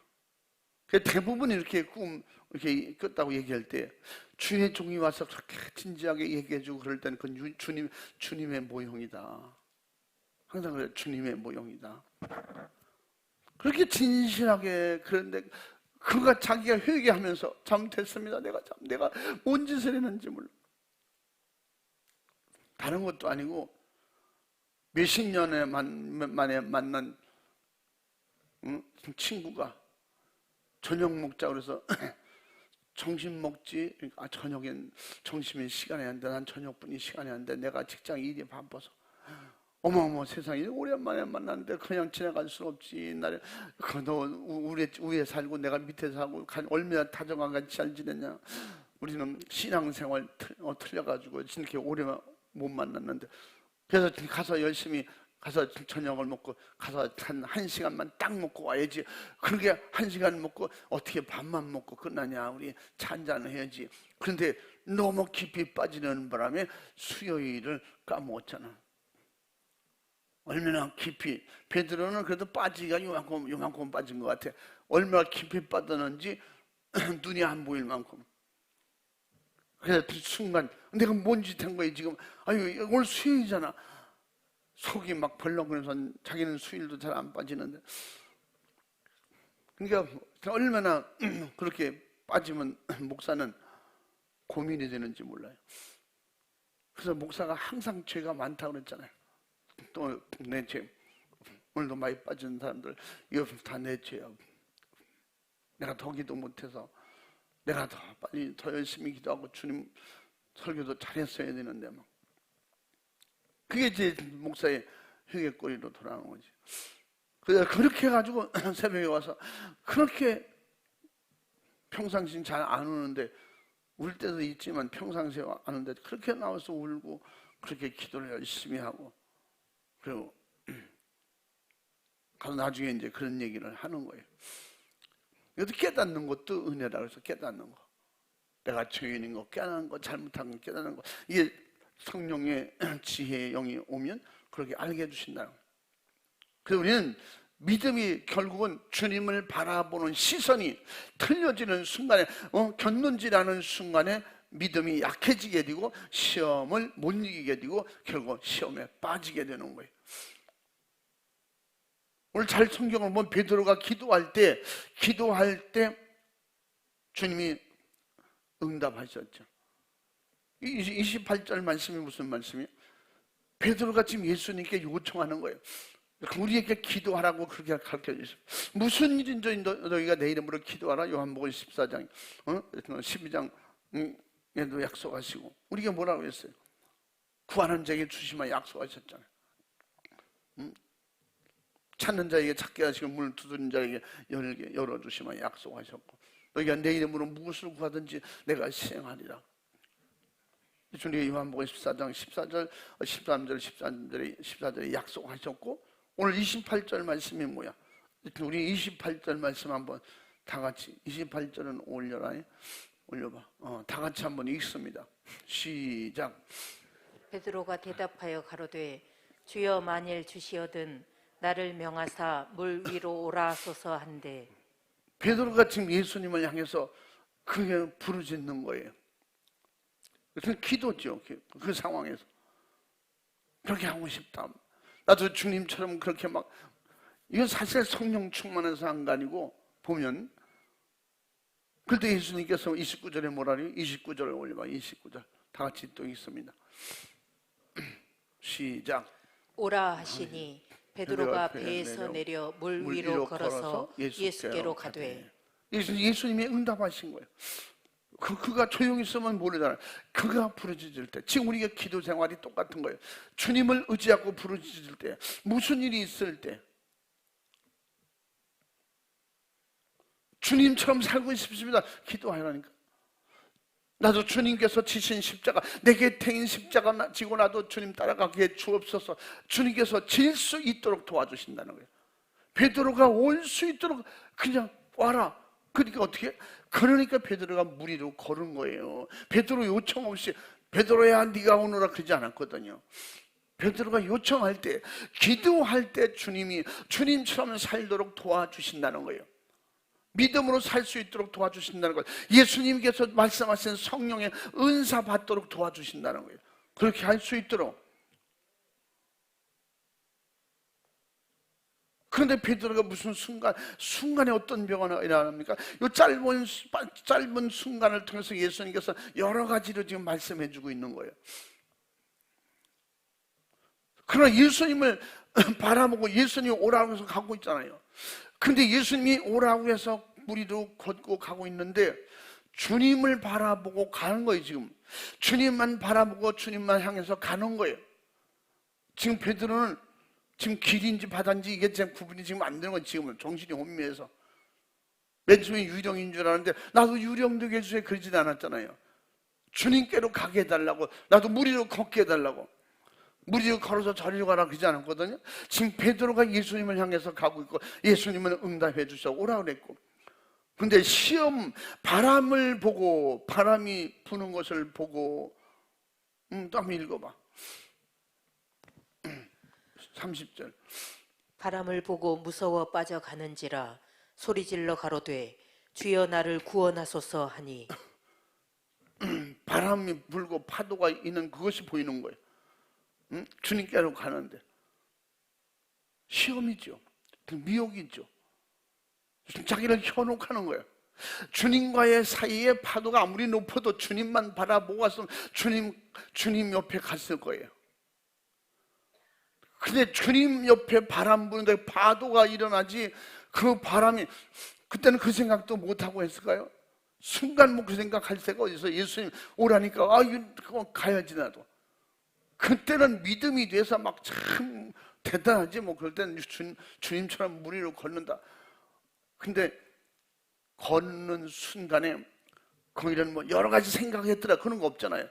A: 대부분 이렇게 꿈 이렇게 꿨다고 얘기할 때, 주의 종이 와서 그렇게 진지하게 얘기해주고 그럴 때는 그건 주님의 모형이다. 항상 그래, 주님의 모형이다. 그렇게 진실하게. 그런데 그가 자기가 회개하면서 잘못했습니다. 내가 뭔 짓을 했는지 몰라. 다른 것도 아니고 몇십 년에 만에 만난 친구가 저녁 먹자 그래서 점심 먹지. 저녁엔 점심이 시간이 안 돼. 난 저녁분이 시간이 안 돼. 내가 직장 일이 바빠서. 어머어머 세상에, 오랜만에 만났는데 그냥 지나갈 수 없지. 너 위에 살고 내가 밑에 살고 얼마나 다정하게 잘 지냈냐. 우리는 신앙생활 틀려가지고 이렇게 오래 못 만났는데, 그래서 가서 열심히 가서 저녁을 먹고 가서 한 시간만 딱 먹고 와야지. 그렇게 한 시간 먹고 어떻게 밥만 먹고 끝나냐. 우리 차 한잔 해야지. 그런데 너무 깊이 빠지는 바람에 수요일을 까먹었잖아. 얼마나 깊이. 베드로는 그래도 빠지기가 요만큼 빠진 것 같아. 얼마나 깊이 빠졌는지 눈이 안 보일 만큼. 그래서 그 순간 내가 뭔 짓 한 거야 지금. 아유, 오늘 수요일이잖아. 속이 막 벌렁거려서 자기는 수요일도 잘 안 빠지는데. 그러니까 얼마나 그렇게 빠지면 목사는 고민이 되는지 몰라요. 그래서 목사가 항상 죄가 많다고 그랬잖아요. 또 내 죄, 오늘도 많이 빠진 사람들 이거 다 내 죄야. 내가 더 기도 못해서, 내가 더 빨리 더 열심히 기도하고 주님 설교도 잘했어야 되는데 막. 그게 이제 목사의 회개거리로 돌아오는 거지. 그래서 그렇게 해가지고 새벽에 와서 그렇게 평상시 잘 안 우는데, 울 때도 있지만 평상시에 안 우는데 그렇게 나와서 울고 그렇게 기도를 열심히 하고, 그리고 가서 나중에 이제 그런 얘기를 하는 거예요. 이것도 깨닫는 것도 은혜라 그래서 깨닫는 거. 내가 죄인인 거 깨닫는 거, 잘못한 거 깨닫는 거. 이게 성령의 지혜의 영이 오면 그렇게 알게 해주신다는 거예요. 그래서 우리는 믿음이 결국은 주님을 바라보는 시선이 틀려지는 순간에, 견눈질하는 순간에 믿음이 약해지게 되고 시험을 못 이기게 되고 결국 시험에 빠지게 되는 거예요. 오늘 잘 성경을 보면 베드로가 기도할 때 주님이 응답하셨죠. 28절 말씀이 무슨 말씀이에요? 베드로가 지금 예수님께 요청하는 거예요. 우리에게 기도하라고 그렇게 가르쳐 주셨어요. 무슨 일인지 너희가 내 이름으로 기도하라. 요한복음 14장 12장에도 약속하시고 우리가 뭐라고 했어요? 구하는 자에게 주시면 약속하셨잖아요. 찾는 자에게 찾게 하시고 문을 두드리는 자에게 열어주시면 약속하셨고 너희가 내 이름으로 무엇을 구하든지 내가 시행하리라. 주님이 요한복음 14장 14절, 13절, 14절에 약속하셨고 오늘 28절 말씀이 뭐야? 우리 28절 말씀 한번 다 같이 28절은 올려봐. 다 같이 한번 읽습니다. 시작.
B: 베드로가 대답하여 가로되 주여 만일 주시어든 나를 명하사 물 위로 오라 하소서 한데
A: 베드로가 지금 예수님을 향해서 그게 부르짖는 거예요. 그래서 기도죠. 그 상황에서 그렇게 하고 싶다. 나도 주님처럼 그렇게 막 이건 사실 성령 충만해서 한 거 아니고 보면 그때 예수님께서 29절에 뭐라 그래요? 29절을 올려봐. 29절 다 같이 또 읽습니다. 시작.
B: 오라 하시니 베드로가 배에서 내려 물 위로 걸어서 예수께로 가되
A: 예수님이 응답하신 거예요. 그가 조용히 있으면 모르잖아요. 그가 부르짖을 때 지금 우리가 기도 생활이 똑같은 거예요. 주님을 의지하고 부르짖을 때 무슨 일이 있을 때 주님처럼 살고 싶습니다. 기도하라니까. 나도 주님께서 지신 십자가 내게 태인 십자가 지고 나도 주님 따라가기에 주옵소서. 주님께서 질 수 있도록 도와주신다는 거예요. 베드로가 올 수 있도록 그냥 와라. 그러니까 어떻게? 그러니까 베드로가 물 위로 걸은 거예요. 베드로 요청 없이 베드로야 네가 오너라 그러지 않았거든요. 베드로가 요청할 때 기도할 때 주님이 주님처럼 살도록 도와주신다는 거예요. 믿음으로 살 수 있도록 도와주신다는 거예요. 예수님께서 말씀하신 성령의 은사 받도록 도와주신다는 거예요. 그렇게 할 수 있도록. 그런데 베드로가 무슨 순간에 어떤 병화가 일어납니까? 이 짧은 순간을 통해서 예수님께서 여러 가지로 지금 말씀해 주고 있는 거예요. 그러나 예수님을 바라보고 예수님이 오라고 해서 가고 있잖아요. 근데 예수님이 오라고 해서 무리도 걷고 가고 있는데 주님을 바라보고 가는 거예요. 지금 주님만 바라보고 주님만 향해서 가는 거예요. 지금 베드로는 지금 길인지 바다인지 이게 지금 구분이 지금 안 되는 거예요. 지금은 정신이 혼미해서 맨 처음에 유령인 줄 알았는데 나도 유령 되게 해주세요 그러지도 않았잖아요. 주님께로 가게 해달라고 나도 무리로 걷게 해달라고 무리로 걸어서 저리로 가라 그러지 않았거든요. 지금 베드로가 예수님을 향해서 가고 있고 예수님은 응답해 주셔 오라 그랬고 근데 시험 바람을 보고 바람이 부는 것을 보고 또 한번 읽어봐. 30절
B: 바람을 보고 무서워 빠져가는지라 소리질러 가로되 주여 나를 구원하소서 하니
A: 바람이 불고 파도가 있는 그것이 보이는 거예요. 주님께로 가는데 시험이죠. 미혹이죠. 자기를 현혹하는 거예요. 주님과의 사이에 파도가 아무리 높아도 주님만 바라보고 왔으면 주님 옆에 갔을 거예요. 근데 주님 옆에 바람 부는데 파도가 일어나지 그 바람이 그때는 그 생각도 못하고 했을까요? 순간 뭐 그 생각할 새가 어디서 예수님 오라니까 이거 가야지 나도. 그때는 믿음이 돼서 막 참 대단하지 뭐 그럴 때는 주님처럼 물 위로 걷는다. 근데 걷는 순간에 거기는 뭐 여러 가지 생각했더라 그런 거 없잖아요.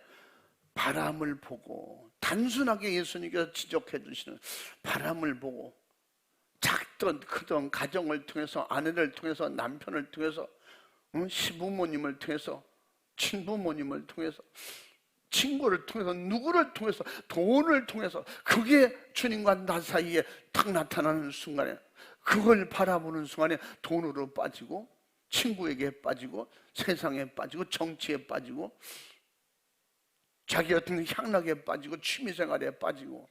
A: 바람을 보고 단순하게 예수님께서 지적해 주시는 바람을 보고 작든 크든 가정을 통해서 아내를 통해서 남편을 통해서 시부모님을 통해서 친부모님을 통해서 친구를 통해서 누구를 통해서 돈을 통해서 그게 주님과 나 사이에 탁 나타나는 순간에 그걸 바라보는 순간에 돈으로 빠지고, 친구에게 빠지고, 세상에 빠지고, 정치에 빠지고, 자기 같은 향락에 빠지고, 취미생활에 빠지고,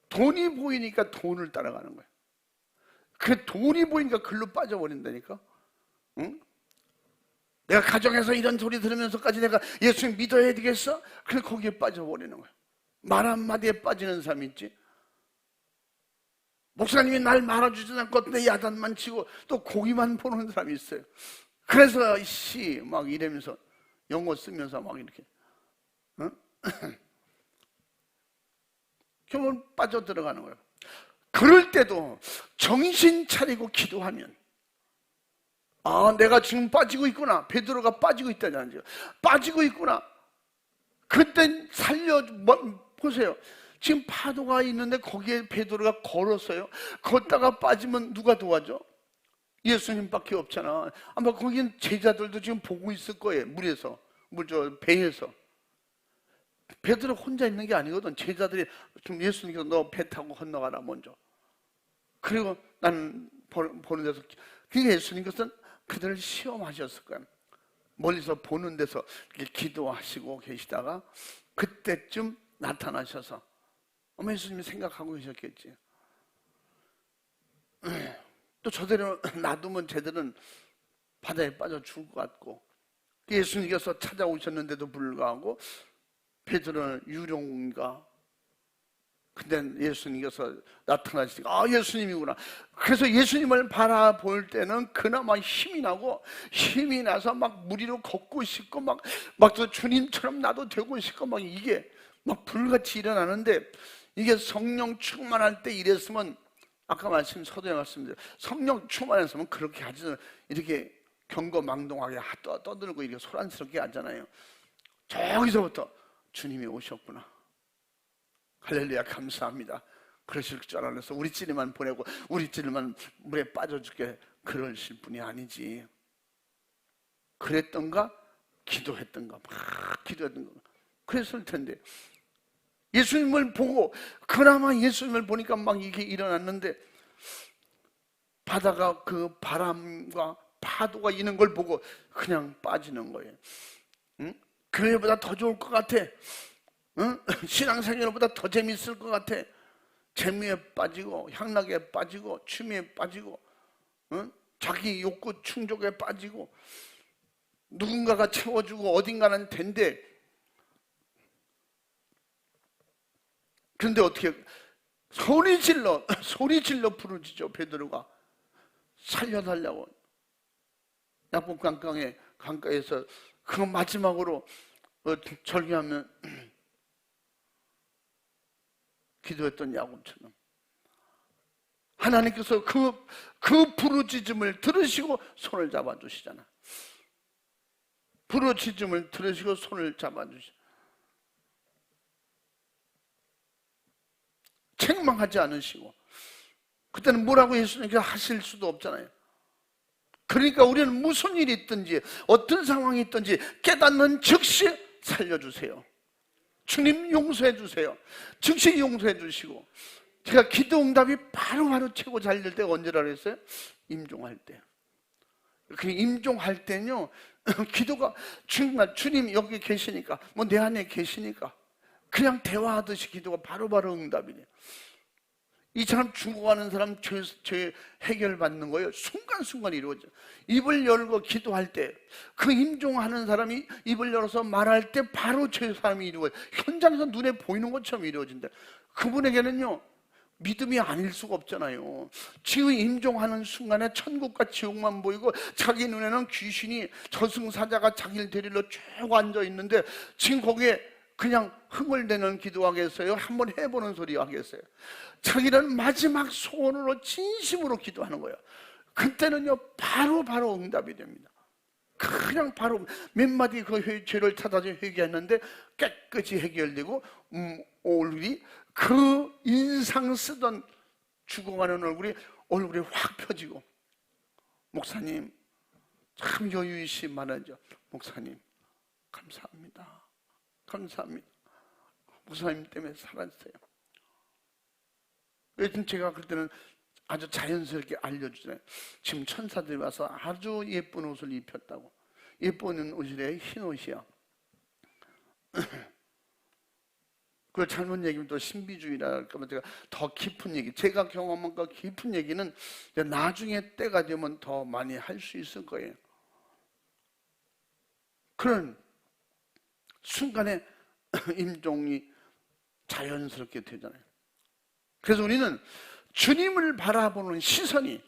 A: 돈이 보이니까 돈을 따라가는 거예요. 그 돈이 보이니까 글로 빠져버린다니까. 응? 내가 가정에서 이런 소리 들으면서까지 내가 예수님 믿어야 되겠어? 그래 거기에 빠져버리는 거예요. 말 한마디에 빠지는 사람이 있지. 목사님이 날 말아주지 않고 내 야단만 치고 또 고기만 보는 사람이 있어요. 그래서 씨 막 이러면서 영어 쓰면서 막 이렇게 응? 결국은 빠져들어가는 거예요. 그럴 때도 정신 차리고 기도하면, 아, 내가 지금 빠지고 있구나. 베드로가 빠지고 있다잖아요. 빠지고 있구나. 그때 보세요. 지금 파도가 있는데 거기에 베드로가 걸었어요. 걷다가 빠지면 누가 도와줘? 예수님밖에 없잖아. 아마 거긴 제자들도 지금 보고 있을 거예요. 배에서. 베드로 혼자 있는 게 아니거든. 제자들이 좀 예수님께서 너 배 타고 건너가라 먼저. 그리고 나는 보는 데서, 그러니까 예수님께서는 그들을 시험하셨을 거야. 멀리서 보는 데서 기도하시고 계시다가 그때쯤 나타나셔서, 어머 예수님이 생각하고 계셨겠지. 또 저대로 놔두면 쟤들은 바다에 빠져 죽을 것 같고, 예수님께서 찾아오셨는데도 불구하고 베드로는 유령인가? 근데 예수님께서 나타나시니까, 아, 예수님이구나. 그래서 예수님을 바라볼 때는 그나마 힘이 나서 막 무리로 걷고 싶고, 막 또 주님처럼 나도 되고 싶고, 막 이게 막 불같이 일어나는데, 이게 성령 충만할 때 이랬으면, 아까 서두에 말씀드린 성령 충만했으면 그렇게 하지, 이렇게 경거망동하게 떠들고 이렇게 소란스럽게 하잖아요. 저기서부터 주님이 오셨구나. 할렐루야, 감사합니다. 그러실 줄 알아서 우리끼리만 보내고 우리끼리만 물에 빠져 죽게 그러실 분이 아니지. 그랬던가 기도했던가 막 기도했던가 그랬을 텐데, 예수님을 보고, 그나마 예수님을 보니까 막 이게 일어났는데, 바다가 그 바람과 파도가 있는 걸 보고 그냥 빠지는 거예요. 응? 교회보다 더 좋을 것 같아. 응? 신앙생활보다 더 재밌을 것 같아. 재미에 빠지고, 향락에 빠지고, 취미에 빠지고, 응? 자기 욕구 충족에 빠지고, 누군가가 채워주고 어딘가는 된대. 그런데 어떻게 소리 질러 부르짖죠. 베드로가 살려달라고. 야곱 강가에서 그 마지막으로 절규하면 기도했던 야곱처럼 하나님께서 그 부르짖음을 들으시고 손을 잡아주시잖아. 부르짖음을 들으시고 손을 잡아주시. 책망하지 않으시고, 그때는 뭐라고 예수님께서 하실 수도 없잖아요. 그러니까 우리는 무슨 일이 있든지 어떤 상황이 있든지 깨닫는 즉시 살려주세요. 주님 용서해 주세요. 즉시 용서해 주시고. 제가 기도 응답이 바로바로 최고 잘 될 때가 언제라 그랬어요? 임종할 때. 그 임종할 때는요, 기도가 정말 주님 여기 계시니까, 뭐 내 안에 계시니까 그냥 대화하듯이 기도가 바로바로 응답이래요. 이처럼 죽어가는 사람 죄 해결받는 거예요. 순간순간 이루어져. 입을 열고 기도할 때, 그 임종하는 사람이 입을 열어서 말할 때 바로 죄 사함이 이루어져. 현장에서 눈에 보이는 것처럼 이루어진다. 그분에게는요, 믿음이 아닐 수가 없잖아요. 지금 임종하는 순간에 천국과 지옥만 보이고, 자기 눈에는 귀신이, 저승사자가 자기를 데리러 쭉 앉아 있는데, 지금 거기에 그냥 흥얼대는 기도하겠어요? 한번 해보는 소리 하겠어요? 자기는 마지막 소원으로 진심으로 기도하는 거예요. 그때는요, 바로 응답이 됩니다. 그냥 바로 몇 마디 그 죄를 찾아서 회개했는데 깨끗이 해결되고, 얼굴이, 그 인상 쓰던 죽어가는 얼굴이 확 펴지고, 목사님 참 여유이시 많아져. 목사님 감사합니다. 감사합니다. 목사님 때문에 살았어요. 여튼 제가 그때는 아주 자연스럽게 알려주잖아요. 지금 천사들이 와서 아주 예쁜 옷을 입혔다고. 예쁜 옷이래, 흰 옷이야. 그걸 잘못 얘기하면 또 신비주의라 할까봐 제가 더 깊은 얘기, 제가 경험한 그 깊은 얘기는 나중에 때가 되면 더 많이 할 수 있을 거예요. 그런 순간에 임종이 자연스럽게 되잖아요. 그래서 우리는 주님을 바라보는 시선이,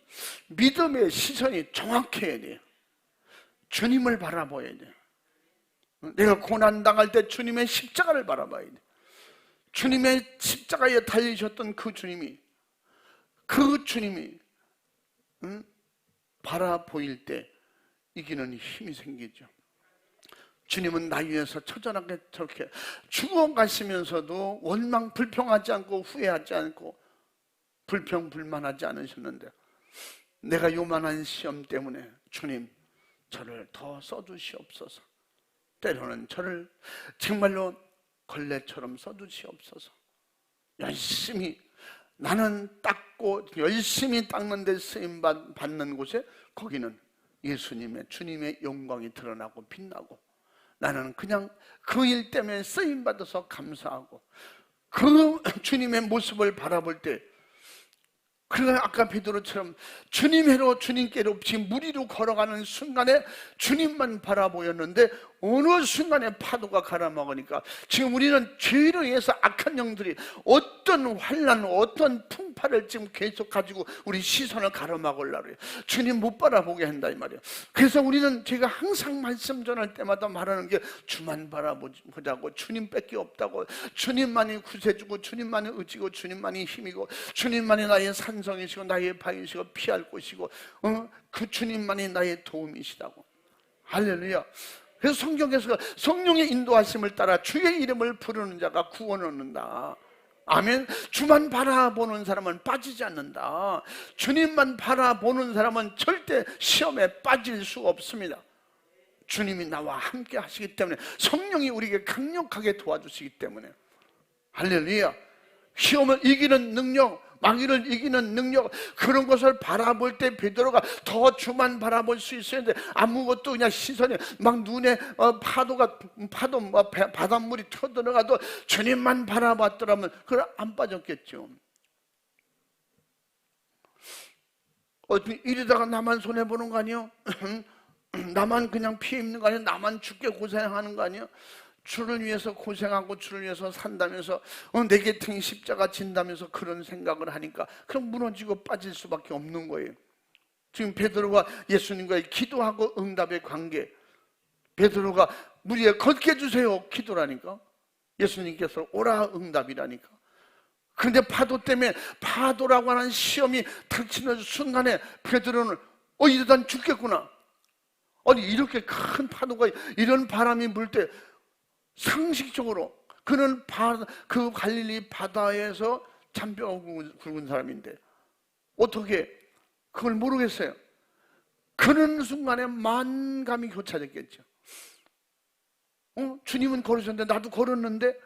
A: 믿음의 시선이 정확해야 돼요. 주님을 바라봐야 돼요. 내가 고난당할 때 주님의 십자가를 바라봐야 돼요. 주님의 십자가에 달리셨던 그 주님이 바라보일 때 이기는 힘이 생기죠. 주님은 나 위해서 처절하게 저렇게 죽어가시면서도 원망 불평하지 않고 후회하지 않고 불평불만하지 않으셨는데, 내가 요만한 시험 때문에 주님 저를 더 써주시옵소서, 때로는 저를 정말로 걸레처럼 써주시옵소서, 열심히 나는 닦고 열심히 닦는 데 쓰임받는 곳에 거기는 예수님의, 주님의 영광이 드러나고 빛나고, 나는 그냥 그 일 때문에 쓰임받아서 감사하고, 그 주님의 모습을 바라볼 때, 그러니까 아까 베드로처럼 주님께로 지금 무리로 걸어가는 순간에 주님만 바라보였는데 어느 순간에 파도가 갈아먹으니까 지금 우리는 죄로 인해서 악한 영들이 어떤 환난, 어떤 풍파를 지금 계속 가지고 우리 시선을 가로막으려고 해요. 주님 못 바라보게 한다 이 말이에요. 그래서 우리는 제가 항상 말씀 전할 때마다 말하는 게 주만 바라보자고, 주님밖에 없다고, 주님만이 구세주고 주님만이 의지고 주님만이 힘이고 주님만이 나의 산성이시고 나의 바위시고 피할 곳이고 그 주님만이 나의 도움이시다고. 할렐루야. 그래서 성경에서 성령의 인도하심을 따라 주의 이름을 부르는 자가 구원 얻는다. 아멘. 주만 바라보는 사람은 빠지지 않는다. 주님만 바라보는 사람은 절대 시험에 빠질 수가 없습니다. 주님이 나와 함께 하시기 때문에, 성령이 우리에게 강력하게 도와주시기 때문에. 할렐루야. 시험을 이기는 능력, 마귀를 이기는 능력, 그런 것을 바라볼 때 베드로가 더 주만 바라볼 수 있었는데 아무것도 그냥 시선이 막 눈에 파도 바닷물이 터들어가도 주님만 바라봤더라면 그걸 안 빠졌겠죠. 이러다가 나만 손해보는 거 아니요? 나만 그냥 피해 입는 거 아니요? 나만 죽게 고생하는 거 아니요? 주를 위해서 고생하고 주를 위해서 산다면서 내 곁에 십자가 진다면서 그런 생각을 하니까 그럼 무너지고 빠질 수밖에 없는 거예요. 지금 베드로가 예수님과의 기도하고 응답의 관계, 베드로가 무리에 걷게 해주세요 기도라니까, 예수님께서 오라 응답이라니까. 그런데 파도 때문에, 파도라고 하는 시험이 닥치는 순간에 베드로는 이러다 죽겠구나. 아니 이렇게 큰 파도가, 이런 바람이 불 때 상식적으로 그는 그 갈릴리 바다에서 잔뼈가 굵은 사람인데 어떻게 그걸 모르겠어요. 그런 순간에 만감이 교차됐겠죠. 주님은 걸으셨는데 나도 걸었는데,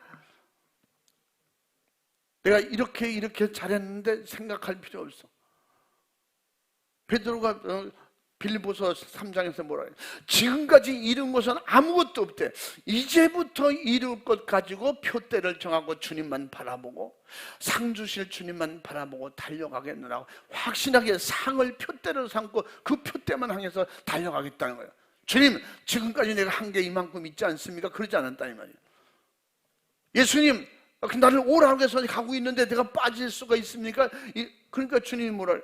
A: 내가 이렇게 잘했는데 생각할 필요 없어. 베드로가 빌립보서 3장에서 뭐라 해요? 지금까지 이룬 것은 아무것도 없대. 이제부터 이룰 것 가지고 표대를 정하고 주님만 바라보고 상 주실 주님만 바라보고 달려가겠느라고 확신하게 상을 표대로 삼고 그 표대만 향해서 달려가겠다는 거예요. 주님, 지금까지 내가 한 게 이만큼 있지 않습니까? 그러지 않았다 이 말이에요. 예수님, 나를 오라고 해서 가고 있는데 내가 빠질 수가 있습니까? 그러니까 주님이 뭐라 해요?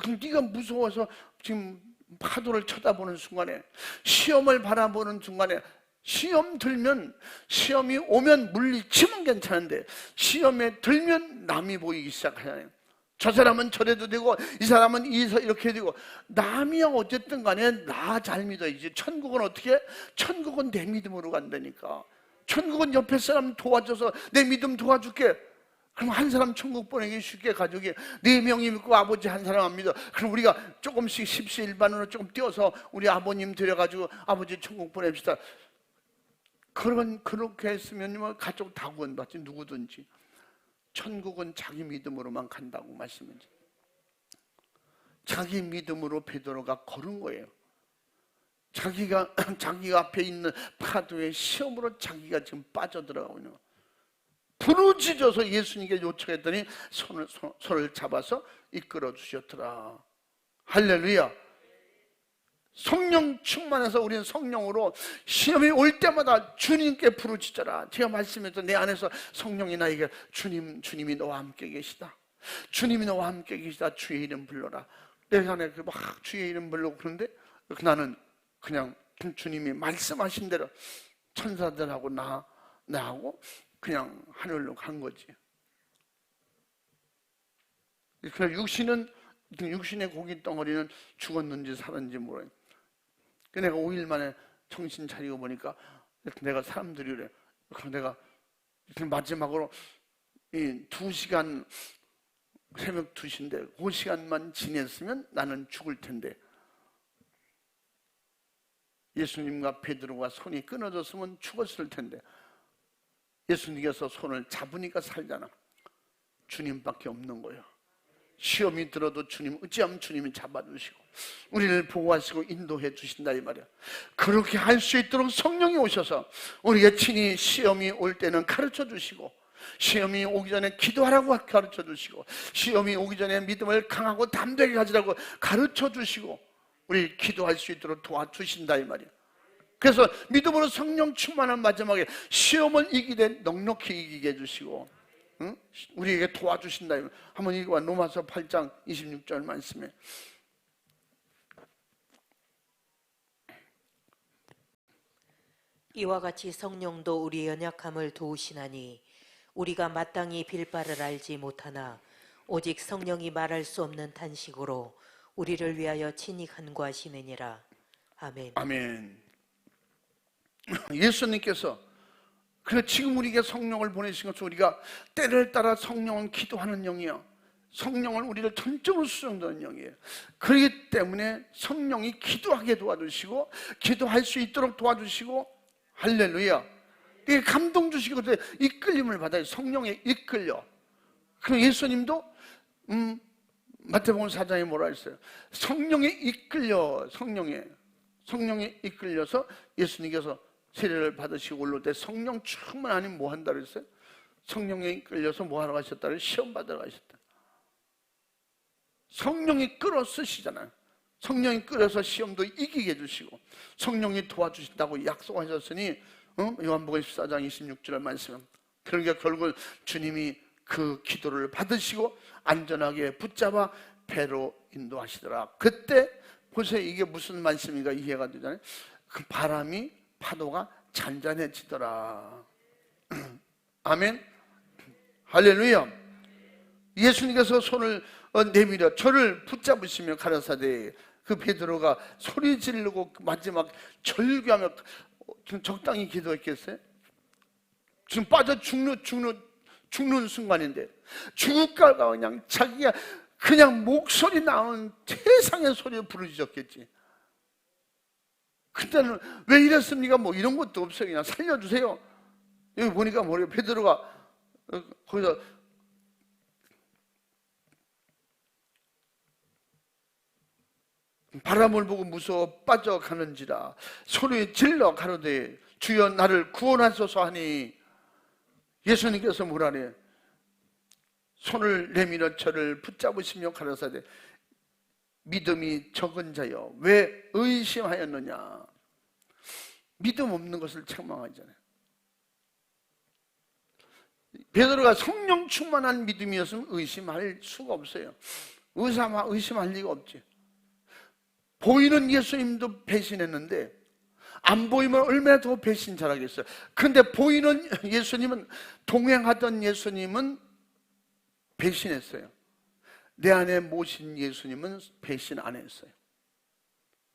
A: 그럼 네가 무서워서 지금 파도를 쳐다보는 순간에, 시험을 바라보는 순간에, 시험이 오면 물리치면 괜찮은데 시험에 들면 남이 보이기 시작하잖아요. 저 사람은 저래도 되고 이 사람은 이렇게 되고, 남이야 어쨌든 간에 나 잘 믿어야지. 천국은 어떻게? 천국은 내 믿음으로 간다니까. 천국은 옆에 사람 도와줘서 내 믿음 도와줄게. 그럼 한 사람 천국 보내기 쉽게 가족이 4명이 믿고 아버지 한 사람 안 믿어. 그럼 우리가 조금씩 십시일반으로 조금 띄워서 우리 아버님 데려가지고 아버지 천국 보냅시다. 그렇게 했으면 가족 다 구원받지, 누구든지. 천국은 자기 믿음으로만 간다고 말씀하죠. 자기 믿음으로 베드로가 걸은 거예요. 자기가 앞에 있는 파도의 시험으로 자기가 지금 빠져들어가고 있는 거예요. 부르짖어서 예수님께 요청했더니 손을 잡아서 이끌어 주셨더라. 할렐루야. 성령 충만해서 우리는 성령으로 시험이 올 때마다 주님께 부르짖어라. 제가 말씀해서 내 안에서 성령이 나에게 주님이 너와 함께 계시다. 주님이 너와 함께 계시다. 주의 이름 불러라. 내 안에 막 주의 이름 부르고 그러는데 나는 그냥 주님이 말씀하신 대로 천사들하고 나하고 그냥 하늘로 간 거지. 그래서 육신의 고기 덩어리는 죽었는지 살았는지 몰라요. 내가 5일 만에 정신 차리고 보니까 내가 사람들이 그래. 그럼 내가 마지막으로 이 2시간, 새벽 2시인데 그 시간만 지냈으면 나는 죽을 텐데 예수님과 베드로가 손이 끊어졌으면 죽었을 텐데 예수님께서 손을 잡으니까 살잖아. 주님밖에 없는 거예요. 시험이 들어도 주님, 어찌하면 주님이 잡아주시고 우리를 보호하시고 인도해 주신다 이 말이야. 그렇게 할 수 있도록 성령이 오셔서 우리가 친히 시험이 올 때는 가르쳐 주시고, 시험이 오기 전에 기도하라고 가르쳐 주시고, 시험이 오기 전에 믿음을 강하고 담대하게 가지라고 가르쳐 주시고, 우리 기도할 수 있도록 도와주신다 이 말이야. 그래서 믿음으로 성령 충만한 마지막에 시험을 이기되 넉넉히 이기게 해주시고, 응? 우리에게 도와주신다. 한번 읽어봐. 로마서 8장 26절 말씀에
B: 이와 같이 성령도 우리 연약함을 도우시나니 우리가 마땅히 빌 바를 알지 못하나 오직 성령이 말할 수 없는 탄식으로 우리를 위하여 친히 간구하시느니라. 아멘.
A: 아멘. 예수님께서 그래서 지금 우리에게 성령을 보내신 것은 우리가 때를 따라 성령은 기도하는 영이야. 성령은 우리를 전적으로 수용하는 영이에요. 그렇기 때문에 성령이 기도하게 도와주시고 기도할 수 있도록 도와주시고, 할렐루야. 이게 감동 주시고 이끌림을 받아요. 성령에 이끌려. 그럼 예수님도 마태복음 4장에 뭐라 했어요? 성령에 이끌려. 성령에 이끌려서 예수님께서 세례를 받으시고 올라올 때 성령 충만 아니면 뭐 한다 그랬어요? 성령에 이끌려서 뭐 하러 가셨다 그랬어요? 시험 받으러 가셨다. 성령이 끌어 쓰시잖아요. 성령이 끌어서 시험도 이기게 해주시고 성령이 도와주신다고 약속하셨으니 요한복음 14장 26절 말씀. 그러니까 결국 주님이 그 기도를 받으시고 안전하게 붙잡아 배로 인도하시더라. 그때 보세요. 이게 무슨 말씀인가 이해가 되잖아요. 그 바람이 파도가 잔잔해지더라. 아멘. 할렐루야. 예수님께서 손을 내밀어 저를 붙잡으시며 가라사대, 그 베드로가 소리 지르고 마지막 절규하며 적당히 기도했겠어요? 지금 빠져 죽는 순간인데 죽을까 그냥 자기가 그냥 목소리 나오는 세상의 소리를 부르짖었겠지. 그때는 왜 이랬습니까? 뭐 이런 것도 없어요. 그냥 살려주세요. 여기 보니까 뭐래요? 베드로가 거기서 바람을 보고 무서워 빠져가는지라 소리 질러 가로되 주여 나를 구원하소서 하니 예수님께서 뭐라래? 손을 내밀어 저를 붙잡으시며 가라사대 믿음이 적은 자여 왜 의심하였느냐. 믿음 없는 것을 책망하잖아요. 베드로가 성령 충만한 믿음이었으면 의심할 수가 없어요. 의심할 리가 없지. 보이는 예수님도 배신했는데 안 보이면 얼마나 더 배신 잘하겠어요. 그런데 보이는 예수님은, 동행하던 예수님은 배신했어요. 내 안에 모신 예수님은 배신 안 했어요.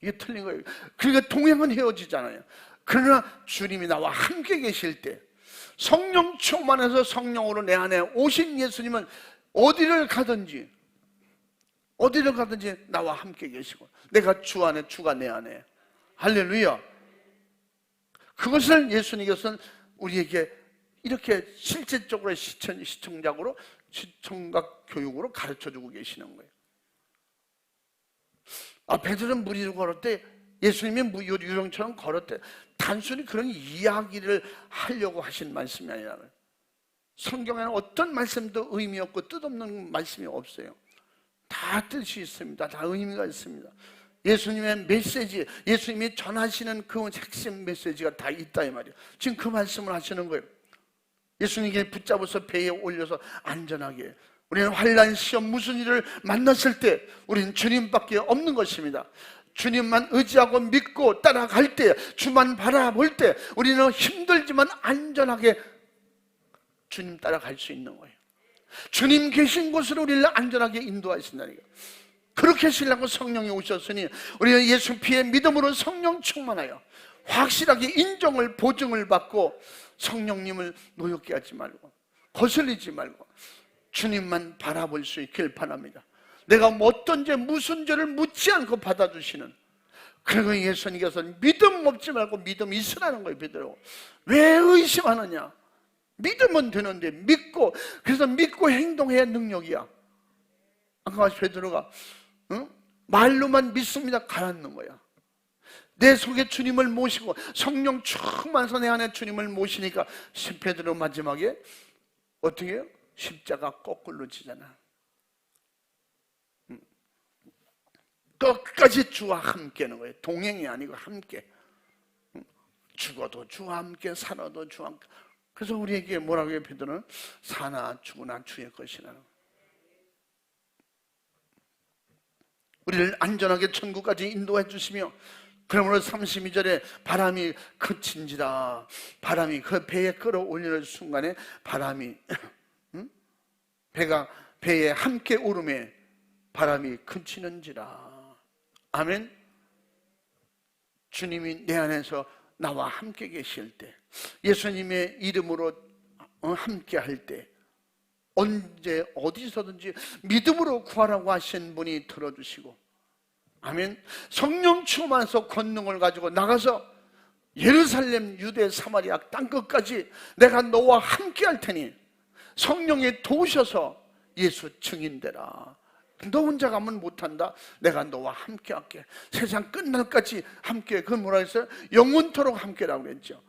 A: 이게 틀린 거예요. 그러니까 동행은 헤어지잖아요. 그러나 주님이 나와 함께 계실 때, 성령 충만해서 성령으로 내 안에 오신 예수님은 어디를 가든지 나와 함께 계시고, 내가 주 안에, 주가 내 안에. 할렐루야. 그것을 예수님께서는 우리에게 이렇게 실제적으로 시청각 교육으로 가르쳐주고 계시는 거예요. 베드로는 물 위로 걸었대, 예수님이 유령처럼 걸었대. 단순히 그런 이야기를 하려고 하신 말씀이 아니라, 성경에는 어떤 말씀도 의미 없고 뜻없는 말씀이 없어요. 다 뜻이 있습니다. 다 의미가 있습니다. 예수님의 메시지, 예수님이 전하시는 그 핵심 메시지가 다 있다 이 말이에요. 지금 그 말씀을 하시는 거예요. 예수님께 붙잡아서 배에 올려서 안전하게, 우리는 환난, 시험, 무슨 일을 만났을 때 우리는 주님밖에 없는 것입니다. 주님만 의지하고 믿고 따라갈 때, 주만 바라볼 때 우리는 힘들지만 안전하게 주님 따라갈 수 있는 거예요. 주님 계신 곳으로 우리를 안전하게 인도하신다니까. 그렇게 하시려고 성령이 오셨으니 우리는 예수 피의 믿음으로 성령 충만하여 확실하게 인정을, 보증을 받고 성령님을 노엽게 하지 말고 거슬리지 말고 주님만 바라볼 수 있길 바랍니다. 내가 어떤 죄, 무슨 죄를 묻지 않고 받아주시는, 그리고 예수님께서 믿음 없지 말고 믿음 있으라는 거예요. 베드로, 왜 의심하느냐? 믿으면 되는데, 믿고, 그래서 믿고 행동해야 능력이야. 아까 베드로가 말로만 믿습니다 가라앉는 거야. 내 속에 주님을 모시고 성령 충만해서 내 안에 주님을 모시니까 베드로 마지막에 어떻게 해요? 십자가 거꾸로 지잖아. 끝까지 주와 함께는 거예요. 동행이 아니고 함께. 죽어도 주와 함께, 살아도 주와 함께. 그래서 우리에게 뭐라고 해요? 베드로는 사나 죽으나 주의 것이라. 우리를 안전하게 천국까지 인도해 주시며, 그러므로 32절에 바람이 그친지라, 바람이 그 배에 끌어올리는 순간에 바람이 배가 배에 함께 오름에 바람이 그치는지라. 아멘. 주님이 내 안에서 나와 함께 계실 때, 예수님의 이름으로 함께 할 때, 언제 어디서든지 믿음으로 구하라고 하신 분이 들어주시고, 아멘. 성령 충만해서 권능을 가지고 나가서 예루살렘, 유대, 사마리아 땅끝까지 내가 너와 함께 할 테니 성령에 도우셔서 예수 증인되라. 너 혼자 가면 못한다. 내가 너와 함께 할게. 세상 끝날까지 함께. 그건 뭐라 했어요? 영원토록 함께라고 그랬죠.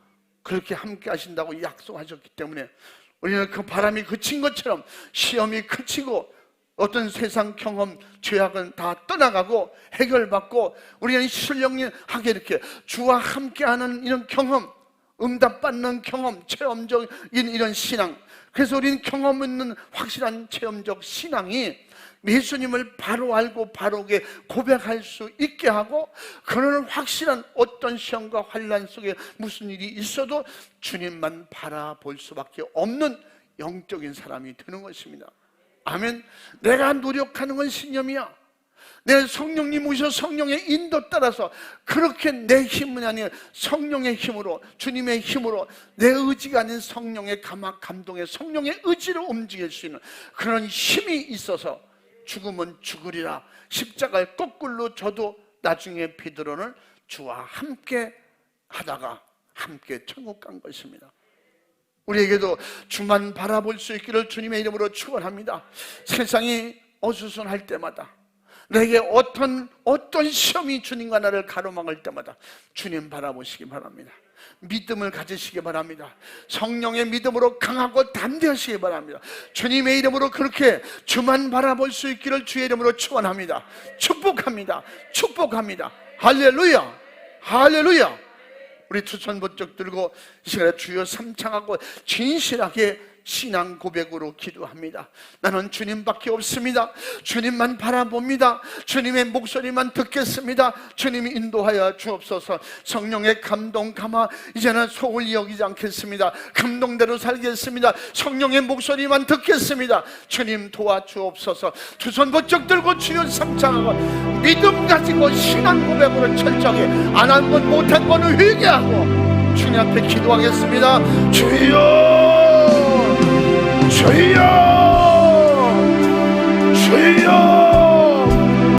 A: 그렇게 함께 하신다고 약속하셨기 때문에 우리는 그 바람이 그친 것처럼 시험이 그치고 어떤 세상 경험, 죄악은 다 떠나가고 해결받고 우리는 신령하게 이렇게 주와 함께하는 이런 경험, 응답받는 경험, 체험적인 이런 신앙. 그래서 우리는 경험 있는 확실한 체험적 신앙이 예수님을 바로 알고 바로게 고백할 수 있게 하고, 그런 확실한 어떤 시험과 환난 속에 무슨 일이 있어도 주님만 바라볼 수밖에 없는 영적인 사람이 되는 것입니다. 아멘. 내가 노력하는 건 신념이야. 내 성령님 오셔 성령의 인도 따라서 그렇게 내 힘은 아니라 성령의 힘으로, 주님의 힘으로, 내 의지가 아닌 성령의 감동의 성령의 의지로 움직일 수 있는 그런 힘이 있어서 죽으면 죽으리라. 십자가를 거꾸로 져도 나중에 베드로는 주와 함께 하다가 함께 천국 간 것입니다. 우리에게도 주만 바라볼 수 있기를 주님의 이름으로 축원합니다. 세상이 어수선할 때마다, 내게 어떤 시험이 주님과 나를 가로막을 때마다 주님 바라보시기 바랍니다. 믿음을 가지시기 바랍니다. 성령의 믿음으로 강하고 담대하시기 바랍니다. 주님의 이름으로 그렇게 주만 바라볼 수 있기를 주의 이름으로 축원합니다. 축복합니다. 축복합니다. 할렐루야, 할렐루야. 우리 두 손 번쩍 들고 이 시간에 주여 삼창하고 진실하게 신앙 고백으로 기도합니다. 나는 주님밖에 없습니다. 주님만 바라봅니다. 주님의 목소리만 듣겠습니다. 주님이 인도하여 주옵소서. 성령의 감동 감화, 이제는 소홀히 여기지 않겠습니다. 감동대로 살겠습니다. 성령의 목소리만 듣겠습니다. 주님 도와주옵소서. 두 손 번쩍 들고 주여 삼창하고 믿음 가지고 신앙 고백으로 철저하게 안 한 건 못한 거는 회개하고 주님 앞에 기도하겠습니다. 주여, 주여.